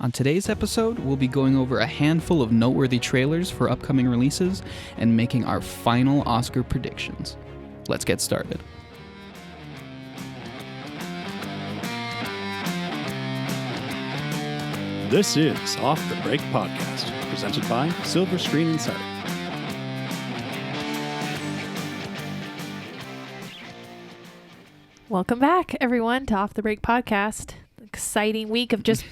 On today's episode, we'll be going over a handful of noteworthy trailers for upcoming releases and making our final Oscar predictions. Let's get started. This is Off the Break Podcast, presented by Silver Screen Insider. Welcome back, everyone, to Off the Break Podcast. Exciting week of just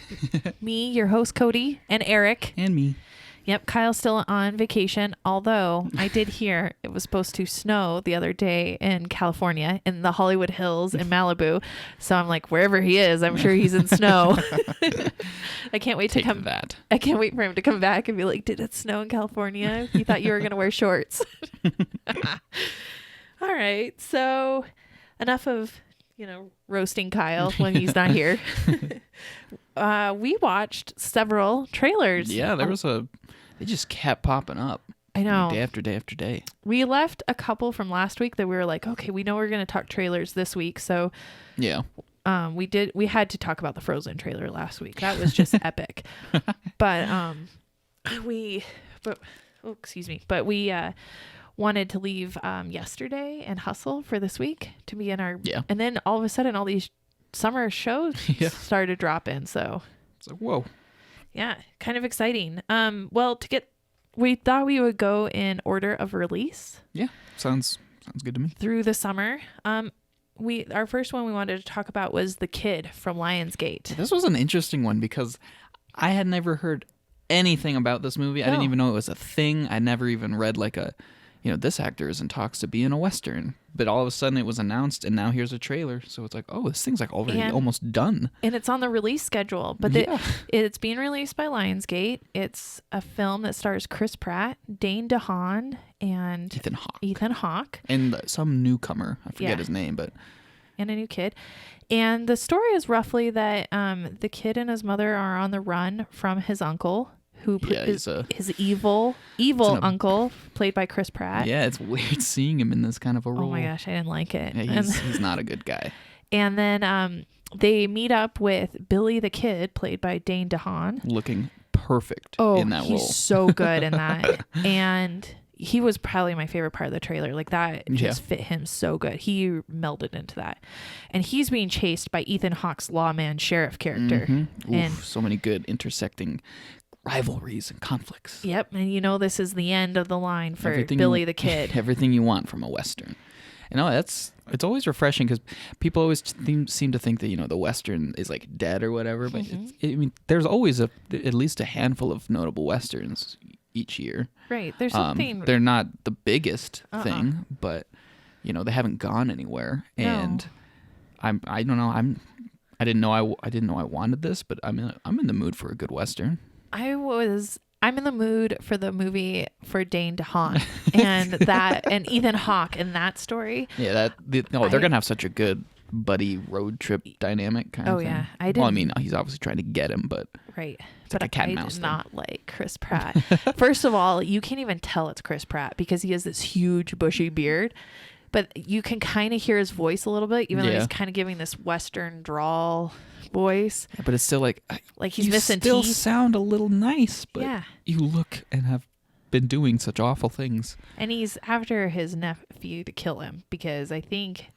me, your host, Cody, and Erik. And me. Yep, Kyle's still on vacation, although I did hear it was supposed to snow the other day in California, in the Hollywood Hills in Malibu. So I'm like, wherever he is, I'm sure he's in snow. I can't wait to come that. I can't wait for him to come back and be like, did it snow in California? You thought you were going to wear shorts. All right, so enough of, roasting Kyle when he's not here. We watched several trailers. Yeah, they just kept popping up. I know. Day after day after day. We left a couple from last week that we were like, okay, we know we're going to talk trailers this week. So yeah, we had to talk about the Frozen trailer last week. That was just epic. But we wanted to leave yesterday and hustle for this week to be in our, and then all of a sudden all these summer shows started dropping. So it's like, whoa. Yeah, kind of exciting. We thought we would go in order of release. Yeah, sounds good to me. Through the summer. Our first one we wanted to talk about was The Kid from Lionsgate. This was an interesting one because I had never heard anything about this movie. No. I didn't even know it was a thing. I never even read this actor is in talks to be in a Western. But all of a sudden it was announced and now here's a trailer. So it's like, oh, this thing's already almost done. And it's on the release schedule. But it's being released by Lionsgate. It's a film that stars Chris Pratt, Dane DeHaan, and Ethan Hawke. And some newcomer. I forget his name, but... And a new kid. And the story is roughly that the kid and his mother are on the run from his uncle, who is his evil uncle, played by Chris Pratt. Yeah, it's weird seeing him in this kind of a role. Oh my gosh, I didn't like it. Yeah, he's not a good guy. And then they meet up with Billy the Kid, played by Dane DeHaan. Looking perfect in that role. He's so good in that. And he was probably my favorite part of the trailer. Like that just fit him so good. He melded into that. And he's being chased by Ethan Hawke's lawman sheriff character. Mm-hmm. And so many good intersecting rivalries and conflicts. Yep. And this is the end of the line for Billy the Kid. Everything you want from a Western. It's always refreshing because people always seem to think that, the Western is like dead or whatever. But there's always at least a handful of notable Westerns each year. Right. There's something. They're not the biggest thing, but they haven't gone anywhere. No. And I don't know. I didn't know I wanted this, but I'm in the mood for a good Western. I'm in the mood for the movie for Dane DeHaan and Ethan Hawke in that story. Yeah, they're gonna have such a good buddy road trip dynamic kind of thing. Yeah, he's obviously trying to get him, but right. But like I did not like Chris Pratt. First of all, you can't even tell it's Chris Pratt because he has this huge bushy beard, but you can kind of hear his voice a little bit, even though he's kind of giving this Western drawl voice. Yeah, but it's still like he's missing teeth. You still sound a little nice, but you look and have been doing such awful things. And he's after his nephew to kill him because I think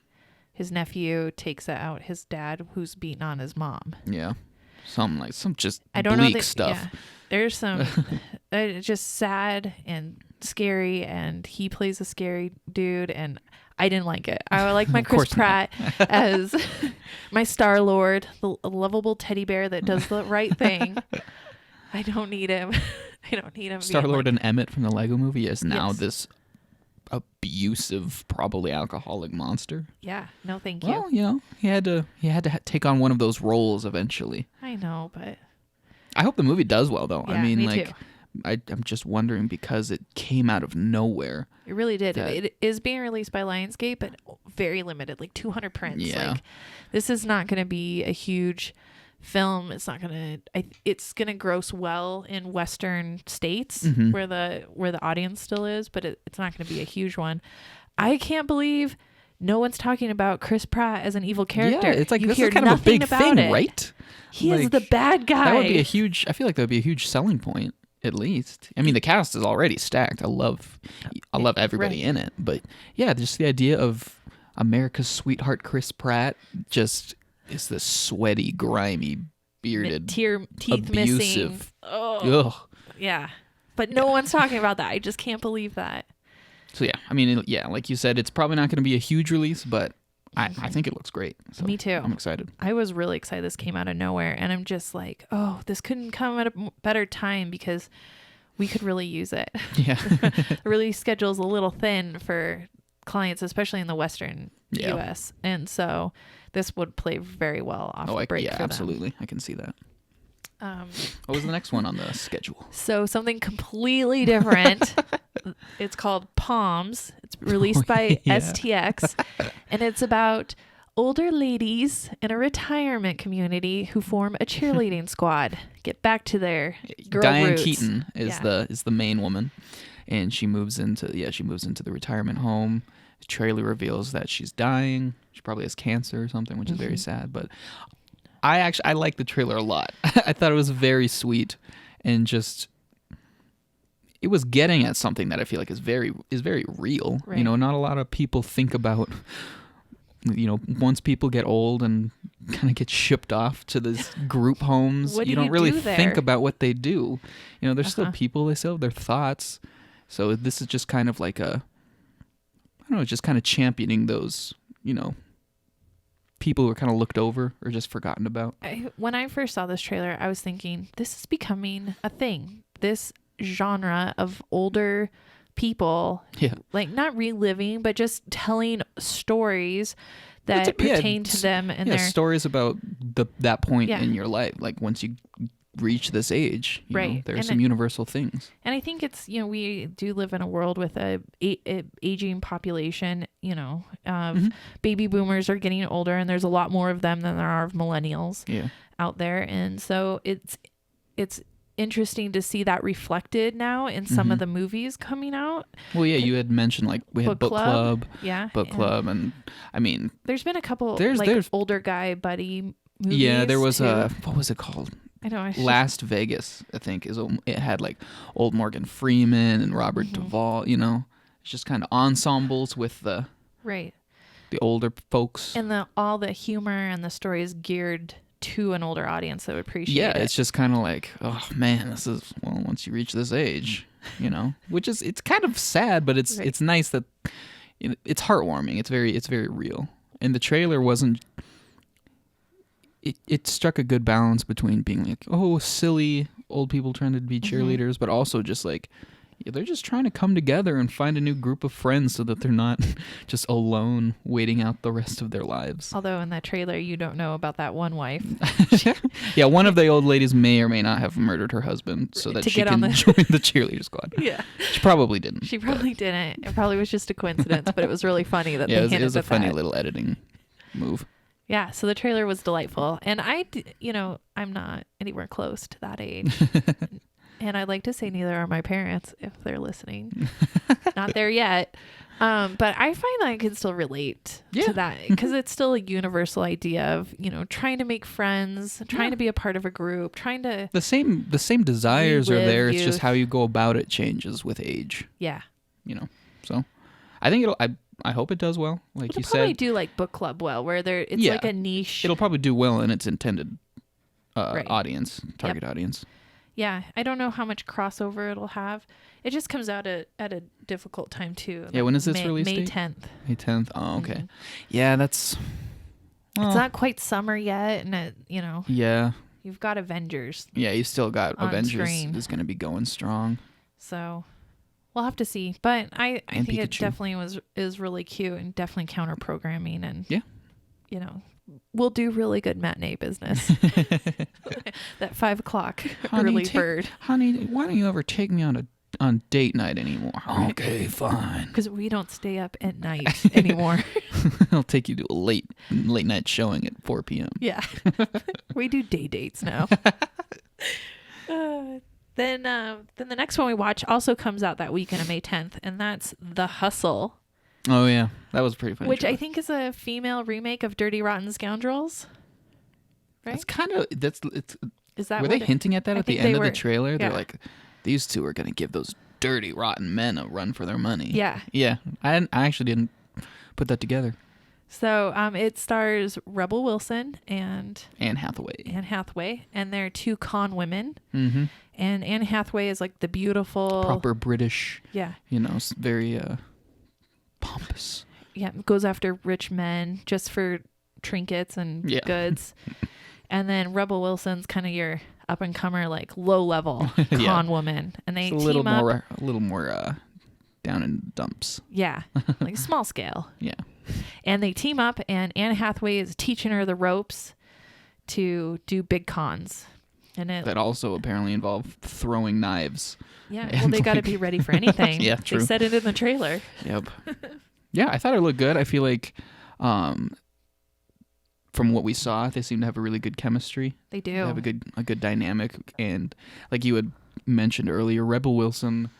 his nephew takes out his dad who's beating on his mom. Yeah. Some just I don't bleak know stuff. Yeah, there's some just sad and scary, and he plays a scary dude, and I didn't like it. I like my Chris Pratt as my Star-Lord, the lovable teddy bear that does the right thing. I don't need him. Star-Lord and Emmett from the Lego Movie is now this abusive, probably alcoholic monster. Yeah, no thank you. Well, he had to take on one of those roles eventually. I know, but I hope the movie does well though. Yeah, me too. I'm just wondering because it came out of nowhere. It really did. It is being released by Lionsgate, but very limited, like 200 prints. Yeah. Like, this is not going to be a huge film. It's not going to. It's going to gross well in Western states where the audience still is, but it's not going to be a huge one. I can't believe no one's talking about Chris Pratt as an evil character. Yeah, it's like you this hear is kind of a nothing big about thing, it. right? He is Like, the bad guy. That would be I feel like that would be a huge selling point, at least. I mean, the cast is already stacked. I love everybody in it. But yeah, just the idea of America's sweetheart Chris Pratt just is this sweaty, grimy, bearded, teeth abusive. missing. Oh, Ugh. yeah. But no one's talking about that. I just can't believe that. So yeah, I mean, like you said, it's probably not going to be a huge release, but I think it looks great. So Me too. I'm excited. I was really excited this came out of nowhere, and I'm just like, oh, this couldn't come at a better time because we could really use it. Yeah. The release schedule is a little thin for clients, especially in the Western U.S., and so this would play very well off the break for them. Absolutely. I can see that. What was the next one on the schedule? So something completely different. It's called Palms. It's released by STX, and it's about older ladies in a retirement community who form a cheerleading squad. Get back to their girl Diane roots. Keaton is the main woman, and she moves into the retirement home. The trailer reveals that she's dying. She probably has cancer or something, which is very sad. But I like the trailer a lot. I thought it was very sweet, and just it was getting at something that I feel like is very real. Right. You know, not a lot of people think about. You know, once people get old and kind of get shipped off to these group homes, you don't really think about what they do. You know, they're still people. They still have their thoughts. So this is just kind of like just kind of championing those, you know, people who are kind of looked over or just forgotten about. When I first saw this trailer, I was thinking, this is becoming a thing. This genre of older people, like not reliving, but just telling stories that pertain to them and their stories about that point in your life. Like once you reach this age, you know, there are some universal things. And I think it's, you know, we do live in a world with a aging population, you know, baby boomers are getting older, and there's a lot more of them than there are of millennials out there. And so it's interesting to see that reflected now in some of the movies coming out. Well, you had mentioned like we had book club, and I mean, there's been a couple there's older guy buddy movies. Yeah, there was what was it called? I know. Last Vegas, I think, it had like old Morgan Freeman and Robert Duvall. You know, it's just kind of ensembles with the older folks, and all the humor and the stories geared to an older audience that would appreciate it. Yeah, it's just kind of like, oh man, this is, well, once you reach this age, you know, which is, it's kind of sad, but it's nice that, you know, it's heartwarming. It's very real. And the trailer wasn't, it struck a good balance between being like, oh, silly old people trying to be cheerleaders, but also just like, they're just trying to come together and find a new group of friends so that they're not just alone waiting out the rest of their lives. Although in that trailer, you don't know about that one wife. Yeah, one of the old ladies may or may not have murdered her husband so that she can join the cheerleader squad. Yeah. She probably didn't. She probably didn't. It probably was just a coincidence, but it was really funny that they hinted at that. It was a funny little editing move. Yeah, so the trailer was delightful. And I'm not anywhere close to that age. And I'd like to say neither are my parents if they're listening. Not there yet. But I find that I can still relate to that because it's still a universal idea of, you know, trying to make friends, trying to be a part of a group, trying to... The same desires are there. Youth. It's just how you go about it changes with age. Yeah. You know, so I think I hope it does well. Like you said. It'll probably do like book club well, where it's like a niche. It'll probably do well in its intended audience, target audience. Yeah, I don't know how much crossover it'll have. It just comes out at a difficult time too. Yeah, when is this release date? May 10th. May 10th. Oh, okay. Yeah, that's... Well, it's not quite summer yet, and you know. Yeah. You've got Avengers. Yeah, you still got Avengers screen. Is going to be going strong. So, we'll have to see. But I think Pikachu. It definitely is really cute and definitely counter programming, and you know, we'll do really good matinee business. That 5 o'clock early bird. Honey, why don't you ever take me on date night anymore? Okay, fine. Because we don't stay up at night anymore. I'll take you to a late night showing at 4 p.m. Yeah. We do day dates now. Then the next one we watch also comes out that weekend of May 10th, and that's The Hustle. Oh yeah, that was a pretty funny. Which trailer. I think is a female remake of Dirty Rotten Scoundrels. Right? That's kind of it's. Is that Were they hinting at that I at the think end they of the were. trailer? Yeah. They're like, these two are gonna give those dirty, rotten men a run for their money. Yeah. Yeah. I actually didn't put that together. So it stars Rebel Wilson and Anne Hathaway. and they're two con women. Mm-hmm. And Anne Hathaway is like the beautiful, Proper British. yeah, Very pompous. yeah, goes after rich men just for trinkets and Yeah. goods. And then Rebel Wilson's kind of your up and comer, like low level Yeah. con woman, and they It's team up. a little more down in dumps. Yeah, like small scale. Yeah. And they team up, and Anne Hathaway is teaching her the ropes to do big cons. And That also apparently involve throwing knives. yeah, and well, they got to like- be ready for anything. Yeah, true. They said it in the trailer. Yep. Yeah, I thought it looked good. I feel like from what we saw, they seem to have a really good chemistry. They do. They have a good dynamic, and like you had mentioned earlier, Rebel Wilson,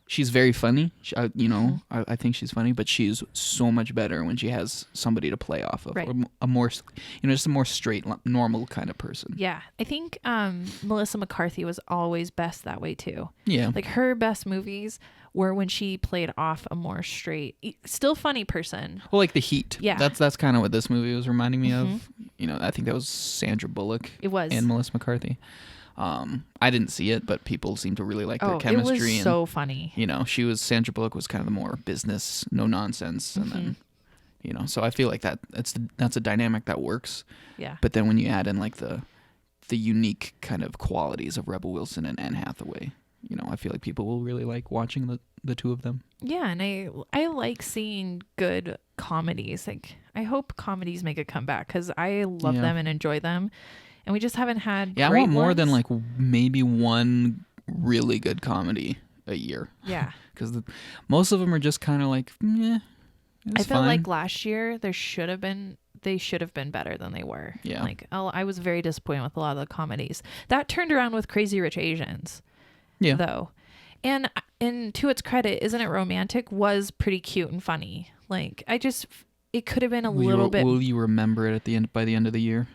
she's very funny. I think she's funny, but she's so much better when she has somebody to play off of, Right. or a more, just a more straight, normal kind of person. Yeah, I think Melissa McCarthy was always best that way too. Yeah. Like her best movies were when she played off a more straight, still funny person. Well, like The Heat. Yeah. That's kind of what this movie was reminding me of. I think that was Sandra Bullock. It was. And Melissa McCarthy. I didn't see it, but people seem to really like their Oh, it chemistry. was and, so funny. Sandra Bullock was kind of the more business, no nonsense, and then, so I feel like that's a dynamic that works. Yeah. But then when you add in like the unique kind of qualities of Rebel Wilson and Anne Hathaway, I feel like people will really like watching the two of them. Yeah, and I like seeing good comedies. Like I hope comedies make a comeback because I love Yeah. them and enjoy them, and we just haven't had. Yeah, I great want more than ones. like maybe one really good comedy a year. Yeah, Because most of them are just kind of like, yeah. I felt like last year they should have been better than they were. Yeah. Like I was very disappointed with a lot of the comedies. That turned around with Crazy Rich Asians. Yeah. Though. And to its credit, Isn't It Romantic was pretty cute and funny. Like it could have been a little bit. Will you remember it by the end of the year?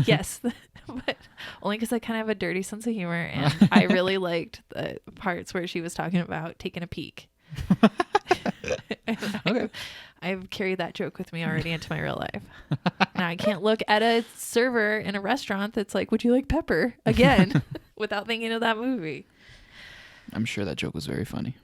Yes, but only because I kind of have a dirty sense of humor, and I really liked the parts where she was talking about taking a peek. Okay. I've carried that joke with me already into my real life. Now I can't look at a server in a restaurant that's like, "Would you like pepper?" again, without thinking of that movie. I'm sure that joke was very funny.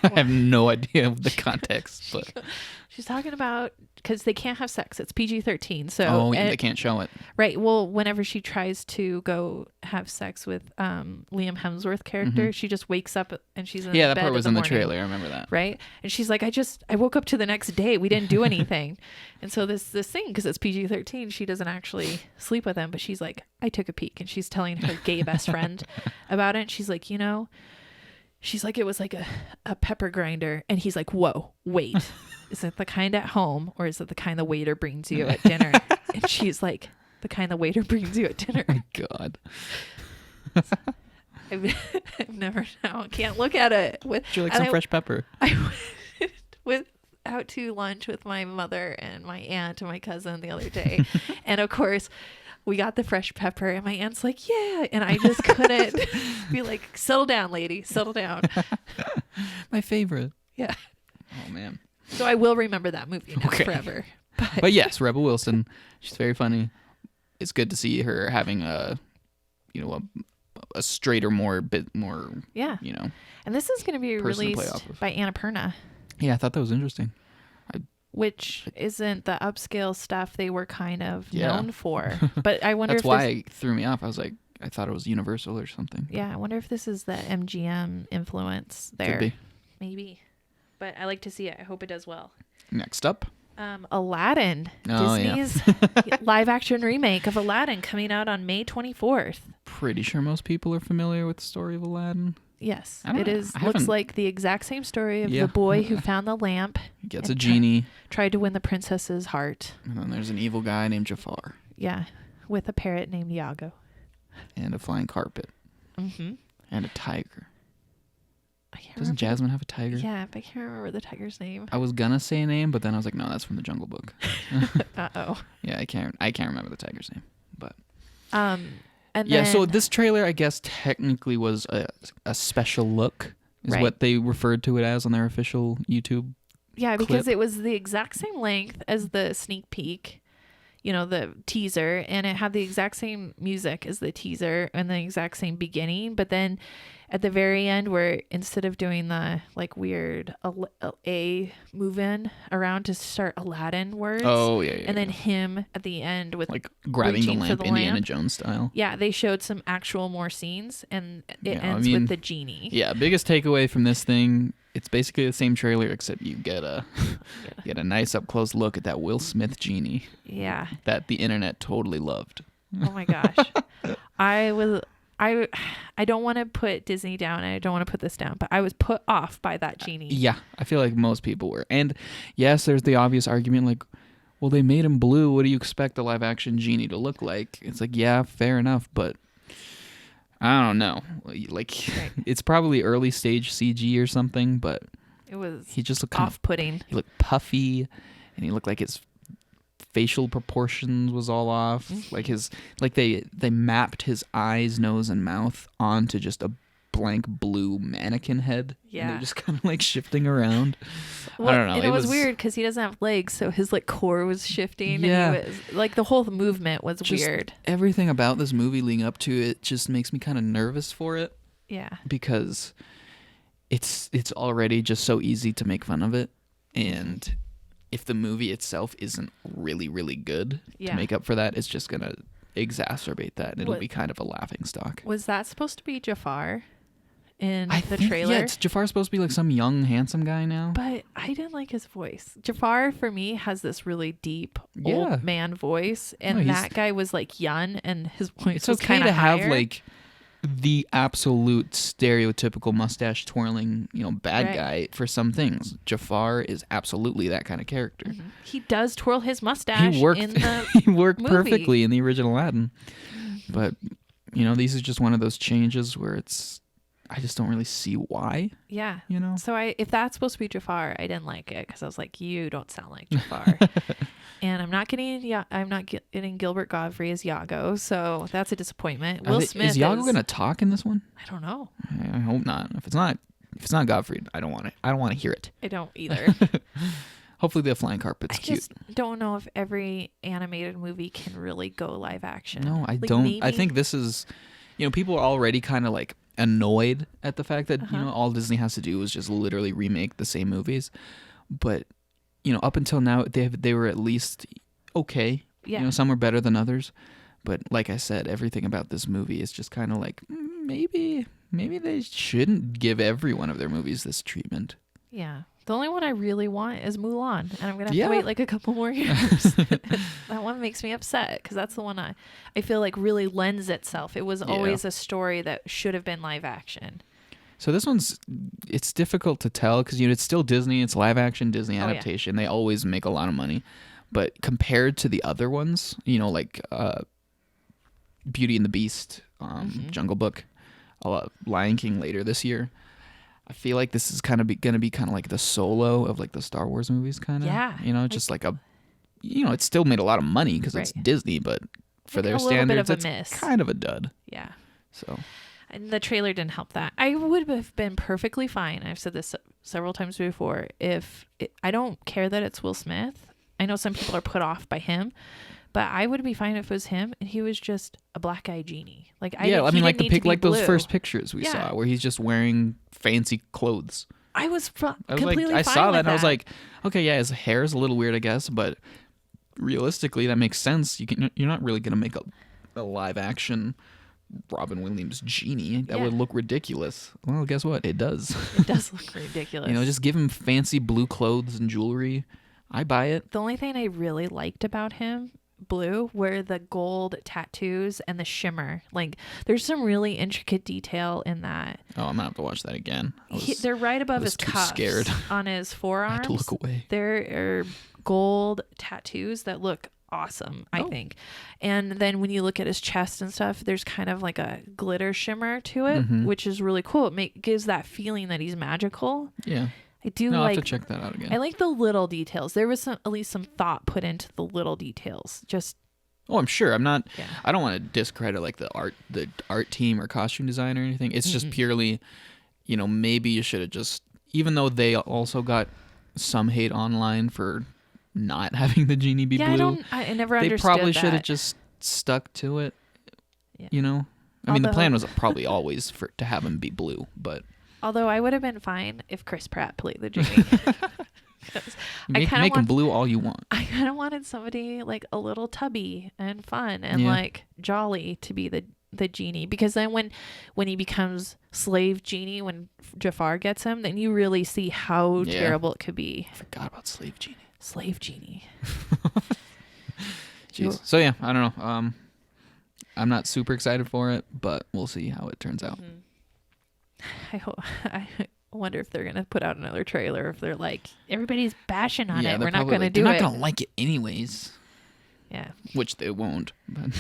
I have no idea of the context, but She's talking about because they can't have sex. It's PG-13. So they can't show it. right. Well, whenever she tries to go have sex with Liam Hemsworth character, she just wakes up and she's in Yeah, that bed part was in the morning, trailer. I remember that. right? And she's like, I woke up to the next day. We didn't do anything. And so this thing, because it's PG-13, she doesn't actually sleep with him, but she's like, I took a peek, and she's telling her gay best friend about it. And she's like, she's like, it was like a pepper grinder. And he's like, whoa, wait, is it the kind at home, or is it the kind the waiter brings you at dinner? And she's like, the kind the waiter brings you at dinner. God. I've never now can't look at it with. Would you like and some fresh pepper? I went out to lunch with my mother and my aunt and my cousin the other day, and of course, we got the fresh pepper, and my aunt's like, "Yeah," and I just couldn't be like, "Settle down, lady, settle down." My favorite. Yeah. Oh man. So I will remember that movie now forever. But yes, Rebel Wilson, she's very funny. It's good to see her having a straighter, bit more. Yeah. And this is going to be person to play released off of. by Annapurna, Yeah, I thought that was interesting. which isn't the upscale stuff they were kind of Yeah. known for. But I wonder That's if why it threw me off. I was like, I thought it was Universal or something. yeah, I wonder if this is the MGM influence there. Could be. Maybe. But I like to see it. I hope it does well. Next up. Aladdin. Oh, yeah. Disney's live action remake of Aladdin coming out on May 24th. Pretty sure most people are familiar with the story of Aladdin. Yes, I don't it know. is. I Looks haven't- like the exact same story of Yeah. the boy who found the lamp, He gets And a genie, tried to win the princess's heart. and then there's an evil guy named Jafar, Yeah, with a parrot named Iago. and a flying carpet, Mm-hmm. and a tiger. Doesn't Jasmine have a tiger? Yeah, but I can't remember the tiger's name. I was gonna say a name, but then I was like, no, that's from the Jungle Book. Uh-oh. Yeah, I can't remember the tiger's name. But and yeah, then, so this trailer, I guess, technically was a special look, is Right. what they referred to it as on their official YouTube. yeah, because clip. it was the exact same length as the sneak peek, the teaser, and it had the exact same music as the teaser and the exact same beginning. But then at the very end, where instead of doing the like weird A move in around to start Aladdin words, Oh yeah, yeah. and then him at the end with like grabbing the reaching for lamp, the Indiana lamp. Jones style. Yeah, they showed some actual more scenes, and it Yeah, I ends mean, with the genie. Yeah, biggest takeaway from this thing, it's basically the same trailer except you get a nice up close look at that Will Smith genie Yeah. that the internet totally loved. Oh my gosh. I don't want to put Disney down, and I don't want to put this down, but I was put off by that genie. Yeah, I feel like most people were. And yes, there's the obvious argument like, well, they made him blue. What do you expect a live action genie to look like? It's like, yeah, fair enough, but I don't know. Like, it's probably early stage CG or something, but It was he just looked kind of, off-putting. he looked puffy, and he looked like his facial proportions was all off. Like they mapped his eyes, nose, and mouth onto just a blank blue mannequin head. Yeah. And they're just kind of like shifting around. Well, I don't know. And it was weird because he doesn't have legs, so his like core was shifting. Yeah. And he was like the whole movement was Just weird. Everything about this movie leading up to it just makes me kind of nervous for it Yeah. because it's already just so easy to make fun of it, and if the movie itself isn't really, really good Yeah. to make up for that, it's just going to exacerbate that. And it'll What- be kind of a laughing stock. Was that supposed to be Jafar in I the think, trailer? Yeah, Jafar's supposed to be like some young, handsome guy now. But I didn't like his voice. Jafar, for me, has this really deep Yeah. old man voice. And No, he's- that guy was like young, and his voice It's was okay kind to of have like the absolute stereotypical mustache twirling, bad Right. guy for some things. Jafar is absolutely that kind of character. He does twirl his mustache He worked in the he worked movie. perfectly in the original Aladdin. But these is just one of those changes where I just don't really see why, Yeah. So if that's supposed to be Jafar, I didn't like it because I was like, you don't sound like Jafar. And I'm not getting Gilbert Godfrey as Iago, so that's a disappointment. Will Smith is Iago going to talk in this one? I don't know. I hope not. If it's not Godfrey, I don't want it. I don't want to hear it. I don't either. Hopefully the flying carpet's I cute. just don't know if every animated movie can really go live action. No, I Like, don't. I maybe- think this is, people are already kind of like annoyed at the fact that all Disney has to do is just literally remake the same movies. But up until now they were at least okay. Yeah. Some were better than others. But like I said, everything about this movie is just kind of like maybe they shouldn't give every one of their movies this treatment. Yeah. The only one I really want is Mulan, and I'm gonna have Yeah. to wait like a couple more years. That one makes me upset because that's the one I feel like really lends itself. It was always a story that should have been live action. So this it's difficult to tell because it's still Disney. It's live action Disney adaptation. They always make a lot of money, but compared to the other ones, like Beauty and the Beast, Jungle Book, Lion King later this year, I feel like this is kind of going to be kind of like the Solo of like the Star Wars movies, kind of. Yeah. Just like a, it still made a lot of money because it's Disney, but for Like their a little bit standards, of a it's miss. kind of a dud. Yeah. So. And the trailer didn't help that. I would have been perfectly fine. I've said this several times before. I don't care that it's Will Smith. I know some people are put off by him, but I would be fine if it was him and he was just a black eyed genie. Like Like those first pictures we saw where he's just wearing fancy clothes. I was like, completely fine I saw with that and I was like, okay, yeah, his hair is a little weird, I guess, but realistically, that makes sense. You're not really gonna make a live action Robin Williams genie. That would look ridiculous. Well, guess what? It does. It does look ridiculous. Just give him fancy blue clothes and jewelry. I buy it. The only thing I really liked about him, Blue, were the gold tattoos and the shimmer. Like, there's some really intricate detail in that. Oh, I'm gonna have to watch that again. They're right above his too cuffs scared. on his forearms. I had to look away. There are gold tattoos that look awesome, I think. And then when you look at his chest and stuff, there's kind of like a glitter shimmer to it, which is really cool. It gives that feeling that he's magical. Yeah. I do I'll like have to check that out again. I like the little details. There was at least some thought put into the little details. Just I'm sure. I'm not. Yeah. I don't want to discredit like the art team or costume design or anything. It's just purely, maybe you should have just, even though they also got some hate online for not having the genie be blue. I never they understood probably that. should have just stuck to it. Yeah. I mean, the plan was probably always to have him be blue, but. Although I would have been fine if Chris Pratt played the genie. Make him blue all you want. I kind of wanted somebody like a little tubby and fun and like jolly to be the genie, because then when he becomes slave genie, when Jafar gets him, then you really see how terrible it could be. I forgot about slave genie. Slave genie. Jeez. So yeah, I don't know. I'm not super excited for it, but we'll see how it turns out. I wonder if they're gonna put out another trailer. If they're like, everybody's bashing on it, we're not gonna do it. They're not gonna like it anyways. Yeah. Which they won't. But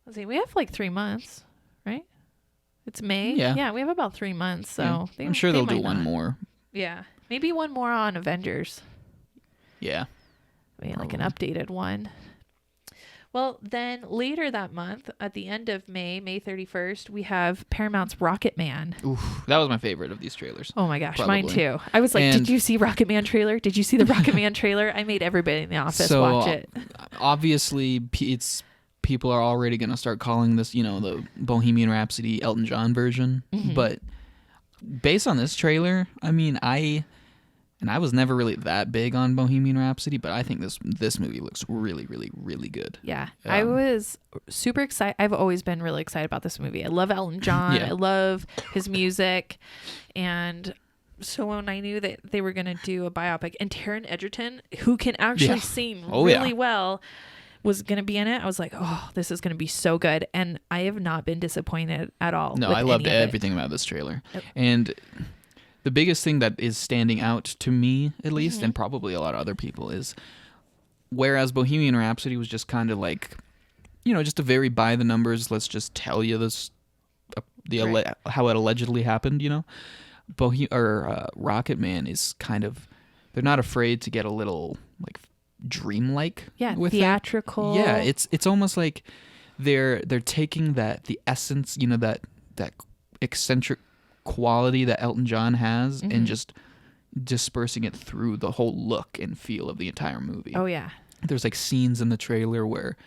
let's see, we have like 3 months, right? It's May. Yeah, we have about 3 months. So I'm sure they'll do one more. Yeah, maybe one more on Avengers. Yeah. I mean, like an updated one. Well, then later that month, at the end of May 31st, we have Paramount's Rocket Man. Oof, that was my favorite of these trailers. Oh my gosh, mine too. I was like, did you see Rocket Man trailer? Did you see the Rocket Man trailer? I made everybody in the office watch it. Obviously, people are already going to start calling this, the Bohemian Rhapsody Elton John version. But based on this trailer, I mean, I was never really that big on Bohemian Rhapsody, but I think this movie looks really, really, really good. Yeah, I was super excited. I've always been really excited about this movie. I love Elton John. I love his music. And so when I knew that they were going to do a biopic, and Taron Egerton, who can actually sing really well, was going to be in it, I was like, oh, this is going to be so good. And I have not been disappointed at all. No, I loved everything about this trailer. And the biggest thing that is standing out to me, at least, and probably a lot of other people, is whereas Bohemian Rhapsody was just kind of like, just a very by the numbers, let's just tell you this, how it allegedly happened, Rocket Man is kind of, they're not afraid to get a little like dreamlike. Yeah, with theatrical. It. Yeah, it's almost like they're taking the essence, that eccentric quality that Elton John has and just dispersing it through the whole look and feel of the entire movie. Oh yeah. There's like scenes in the trailer where,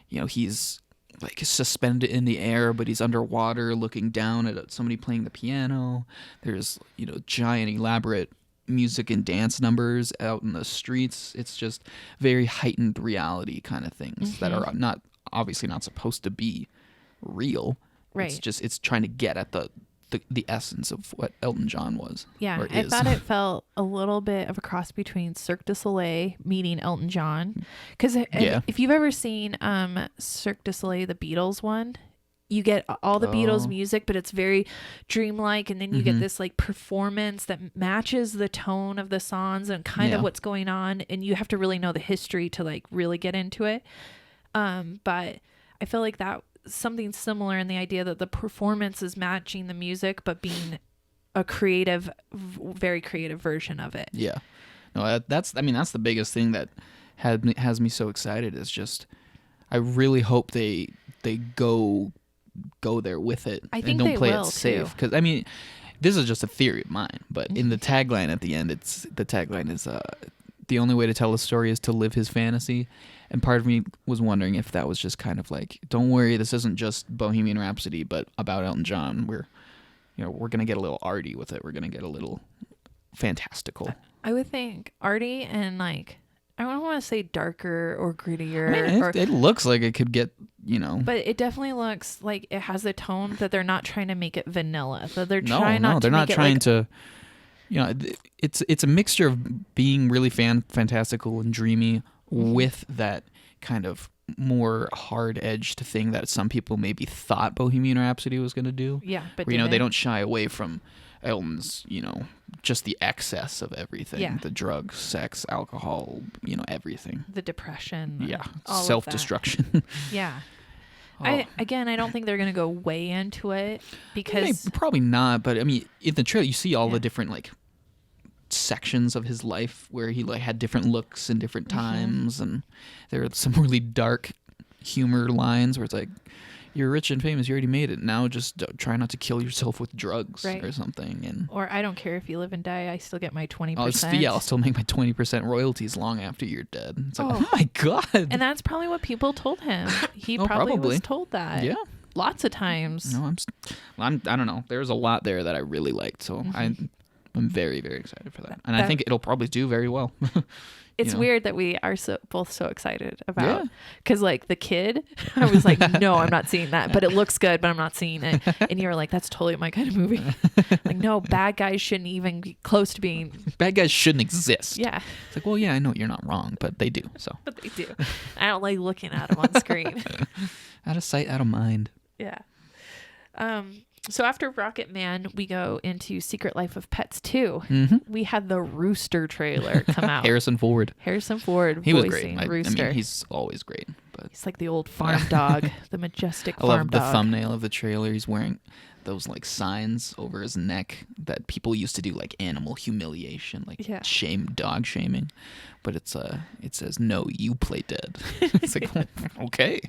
he's like suspended in the air, but he's underwater looking down at somebody playing the piano. There's, giant elaborate music and dance numbers out in the streets. It's just very heightened reality kind of things that are obviously not supposed to be real. Right. It's trying to get at the essence of what Elton John was. Yeah, I thought it felt a little bit of a cross between Cirque du Soleil meeting Elton John. Because if you've ever seen Cirque du Soleil, the Beatles one, you get all the Beatles music, but it's very dreamlike, and then you get this like performance that matches the tone of the songs and kind of what's going on, and you have to really know the history to like really get into it. But I feel like that something similar in the idea that the performance is matching the music, but being a creative, very creative version of it. Yeah, no, that's the biggest thing that has me so excited. Is just I really hope they go there with it. I think and don't they play will it safe, because this is just a theory of mine. But in the tagline at the end, the tagline is the only way to tell a story is to live his fantasy. And part of me was wondering if that was just kind of like, don't worry, this isn't just Bohemian Rhapsody, but about Elton John. We're gonna get a little arty with it. We're gonna get a little fantastical. I would think arty and like, I don't want to say darker or grittier. I mean, it looks like it could get, But it definitely looks like it has a tone that they're not trying to make it vanilla. That they're they're trying not trying to. It's a mixture of being really fantastical and dreamy with that kind of more hard-edged thing that some people maybe thought Bohemian Rhapsody was going to do. Yeah, but where, they don't shy away from Elton's, just the excess of everything. Yeah. The drugs, sex, alcohol, everything. The depression. Yeah. All Self-destruction. Yeah. Oh. I don't think they're going to go way into it because... Probably not, but I mean, in the trailer, you see all Yeah. the different, like, sections of his life where he like had different looks in different times, and there are some really dark humor lines where it's like, you're rich and famous, you already made it, now just try not to kill yourself with drugs or something. And or I don't care if you live and die, I still get my 20%. I'll still make my 20% royalties long after you're dead. It's like, oh my god. And that's probably what people told him. He probably was told that. Yeah, lots of times. No, I don't know, there's a lot there that I really liked, so I'm very, very excited for that. And I think it'll probably do very well. It's weird that we are both so excited about, because like the kid, I was like, no, I'm not seeing that, but it looks good, but I'm not seeing it. And you're like, that's totally my kind of movie. Like, no, bad guys shouldn't even be close to being. Bad guys shouldn't exist. Yeah. It's like, well, yeah, I know you're not wrong, but they do. So. But they do. I don't like looking at them on screen. Out of sight, out of mind. Yeah. So after Rocket Man, we go into Secret Life of Pets 2. We had the Rooster trailer come out. Harrison Ford. He was great. Rooster. I mean, he's always great. But he's like the old farm dog, the majestic farm dog. I love the thumbnail of the trailer. He's wearing those like signs over his neck that people used to do, like animal humiliation, like dog shaming. But it says, no, you play dead. It's like, okay.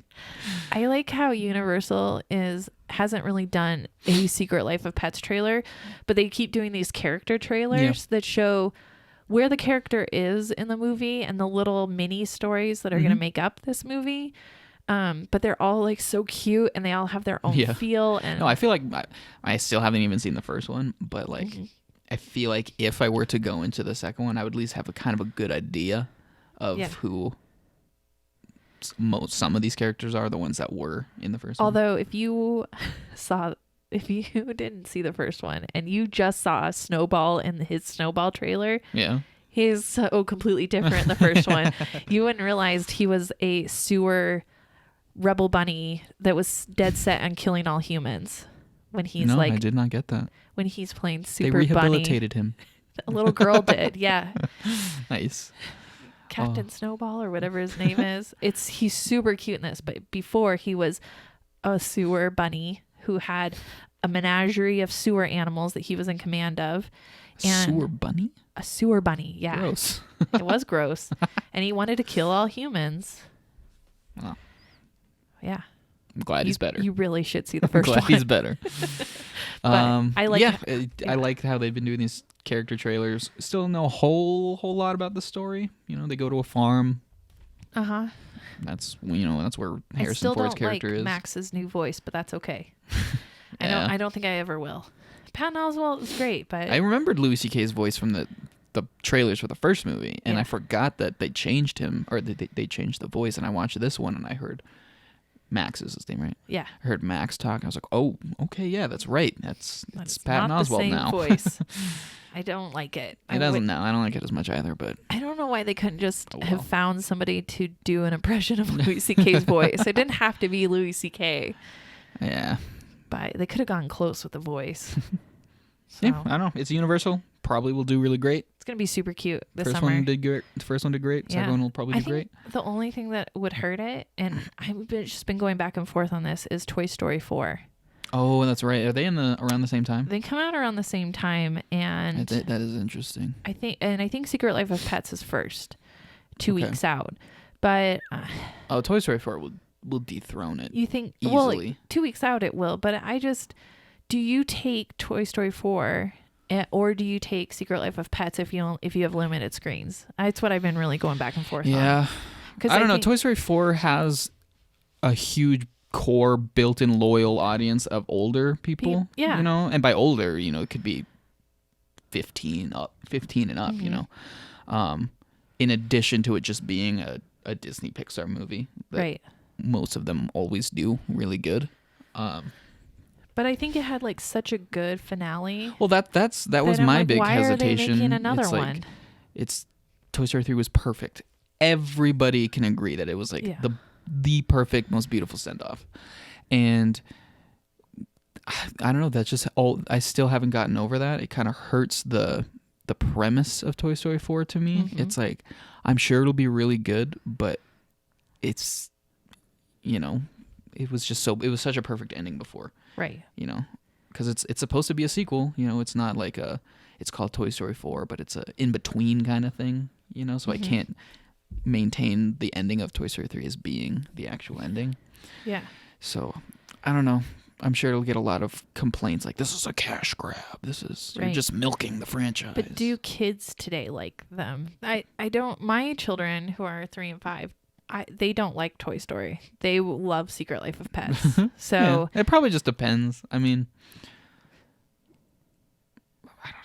I like how Universal hasn't really done a Secret Life of Pets trailer, but they keep doing these character trailers that show where the character is in the movie and the little mini stories that are going to make up this movie. But they're all like so cute and they all have their own feel. And no, I feel like I still haven't even seen the first one, but like I feel like if I were to go into the second one, I would at least have a kind of a good idea of who some of these characters are, the ones that were in the first one. Although if you didn't see the first one and you just saw Snowball in his Snowball trailer, he's so completely different in the first one. You wouldn't realize he was a sewer rebel bunny that was dead set on killing all humans. When he's I did not get that. When he's playing Super Bunny. They rehabilitated bunny. him. A little girl did, yeah. Nice. Captain Snowball or whatever his name is. He's super cute in this, but before he was a sewer bunny who had a menagerie of sewer animals that he was in command of. And sewer bunny? A sewer bunny, yeah. Gross. It was gross. And he wanted to kill all humans. Wow. Yeah. I'm glad he's better. You really should see the first one. I'm glad he's better. I like I like how they've been doing these character trailers. Still don't know a whole lot about the story. They go to a farm. That's that's where Harrison Ford's character is. Max's new voice, but that's okay. I don't think I ever will. Patton Oswalt is great, but I remembered Louis C.K.'s voice from the trailers for the first movie, and I forgot that they changed him, or they changed the voice. And I watched this one, and I heard Max is his name, right? Yeah. I heard Max talk. I was like, oh, okay, yeah, that's right. That's Patton not Oswalt the same now. Voice. I don't like it. It doesn't now. I don't like it as much either, but I don't know why they couldn't just have found somebody to do an impression of Louis C.K.'s voice. It didn't have to be Louis C.K. Yeah. But they could have gone close with the voice. So. Yeah, I don't know. It's Universal. Probably will do really great. It's going to be super cute this summer. The first one did great. Second one will probably do great. The only thing that would hurt it, and I've just been going back and forth on this, is Toy Story 4. Oh, that's right. Are they around the same time? They come out around the same time, and that is interesting. I think Secret Life of Pets is first, 2 weeks out. But Toy Story 4 will dethrone it. You think easily? Well, 2 weeks out it will. But do you take Toy Story 4? Or do you take Secret Life of Pets if you have limited screens? That's what I've been really going back and forth on. Yeah. I don't know. Toy Story 4 has a huge core built-in loyal audience of older people. Yeah. And by older, it could be 15 and up, in addition to it just being a Disney Pixar movie. Right. Most of them always do really good. But I think it had such a good finale. Well, that was my big why hesitation. Are they making another one? Toy Story 3 was perfect. Everybody can agree that it was the the perfect, most beautiful send-off. And I don't know, that's just all. I still haven't gotten over that. It kind of hurts the premise of Toy Story 4 to me. Mm-hmm. It's like, I'm sure it'll be really good, but it's, you know, it was such a perfect ending before. Right. You know, because it's supposed to be a sequel. You know, it's not like it's called Toy Story 4, but it's a in-between kind of thing, you know, so I can't maintain the ending of Toy Story 3 as being the actual ending. Yeah. So, I don't know. I'm sure it'll get a lot of complaints like, this is a cash grab. You're just milking the franchise. But do kids today like them? I don't. My children, who are 3 and 5, they don't like Toy Story. They love Secret Life of Pets. So yeah, it probably just depends. I mean,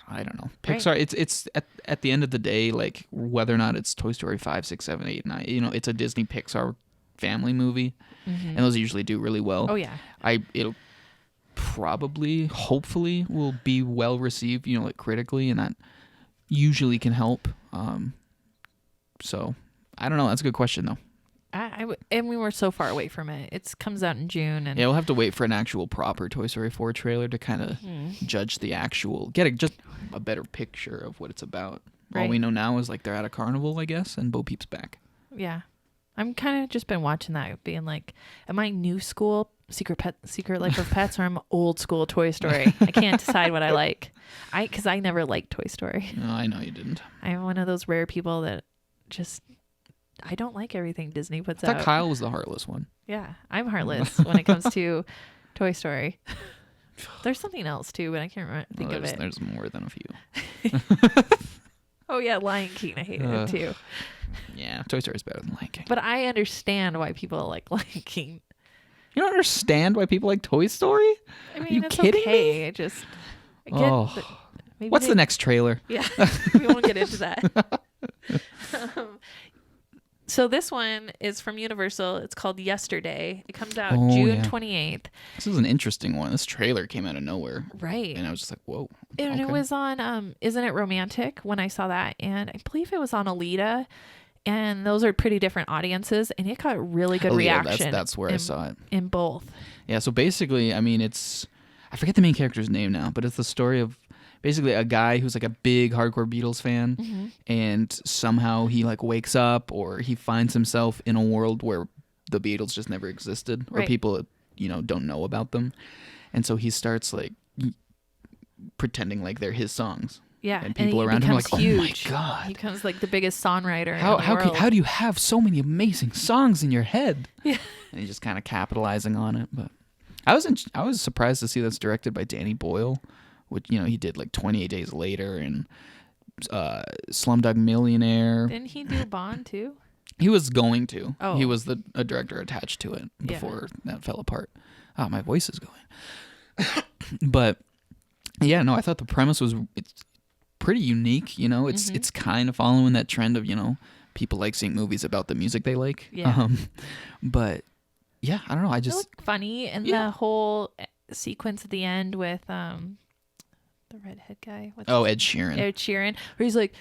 I don't know. Pixar. Right. It's at the end of the day, like, whether or not it's Toy Story 5, 6, 7, 8, 9. You know, it's a Disney Pixar family movie, and those usually do really well. Oh yeah. It'll probably, hopefully, will be well received. You know, like critically, and that usually can help. So I don't know. That's a good question though. And we were so far away from it. It comes out in June, and yeah, we'll have to wait for an actual proper Toy Story 4 trailer to kind of judge the actual, just a better picture of what it's about. Right. All we know now is like they're at a carnival, I guess, and Bo Peep's back. Yeah, I'm kind of just been watching that, being like, am I new school Secret Life of Pets, or I'm old school Toy Story? I can't decide what I like. Because I never liked Toy Story. No, I know you didn't. I'm one of those rare people that just, I don't like everything Disney puts I out. thought Kyle was the heartless one. Yeah, I'm heartless when it comes to Toy Story. There's something else too, but I can't think of it. There's more than a few. Oh yeah, Lion King. I hated it too. Yeah, Toy Story is better than Lion King. But I understand why people like Lion King. You don't understand why people like Toy Story? I mean, Are you it's kidding okay. me? I get maybe what's the next trailer? Yeah, we won't get into that. So this one is from Universal. It's called Yesterday. It comes out June 28th. This is an interesting one. This trailer came out of nowhere. Right. And I was just like, whoa. And it was on Isn't It Romantic when I saw that. And I believe it was on Alita. And those are pretty different audiences. And it got really good reaction. That's where I saw it. In both. Yeah, so basically, I mean, I forget the main character's name now, but it's the story of basically a guy who's like a big hardcore Beatles fan, and somehow he like wakes up, or he finds himself in a world where the Beatles just never existed, or people, you know, don't know about them. And so he starts like pretending like they're his songs. Yeah, and people around him are like, huge. Oh my god, he becomes like the biggest songwriter. How do you have so many amazing songs in your head? Yeah, and he's just kind of capitalizing on it. But I was surprised to see that's directed by Danny Boyle, which, you know, he did like 28 Days Later and Slumdog Millionaire. Didn't he do Bond too? He was going to. Oh. He was a director attached to it before that fell apart. Oh, my voice is going. But yeah, no, I thought the premise it's pretty unique. You know, it's kind of following that trend of, you know, people like seeing movies about the music they like. Yeah. But yeah, I don't know. It looked funny, and the whole sequence at the end with the redhead guy. Ed Sheeran. Ed Sheeran, where he's like,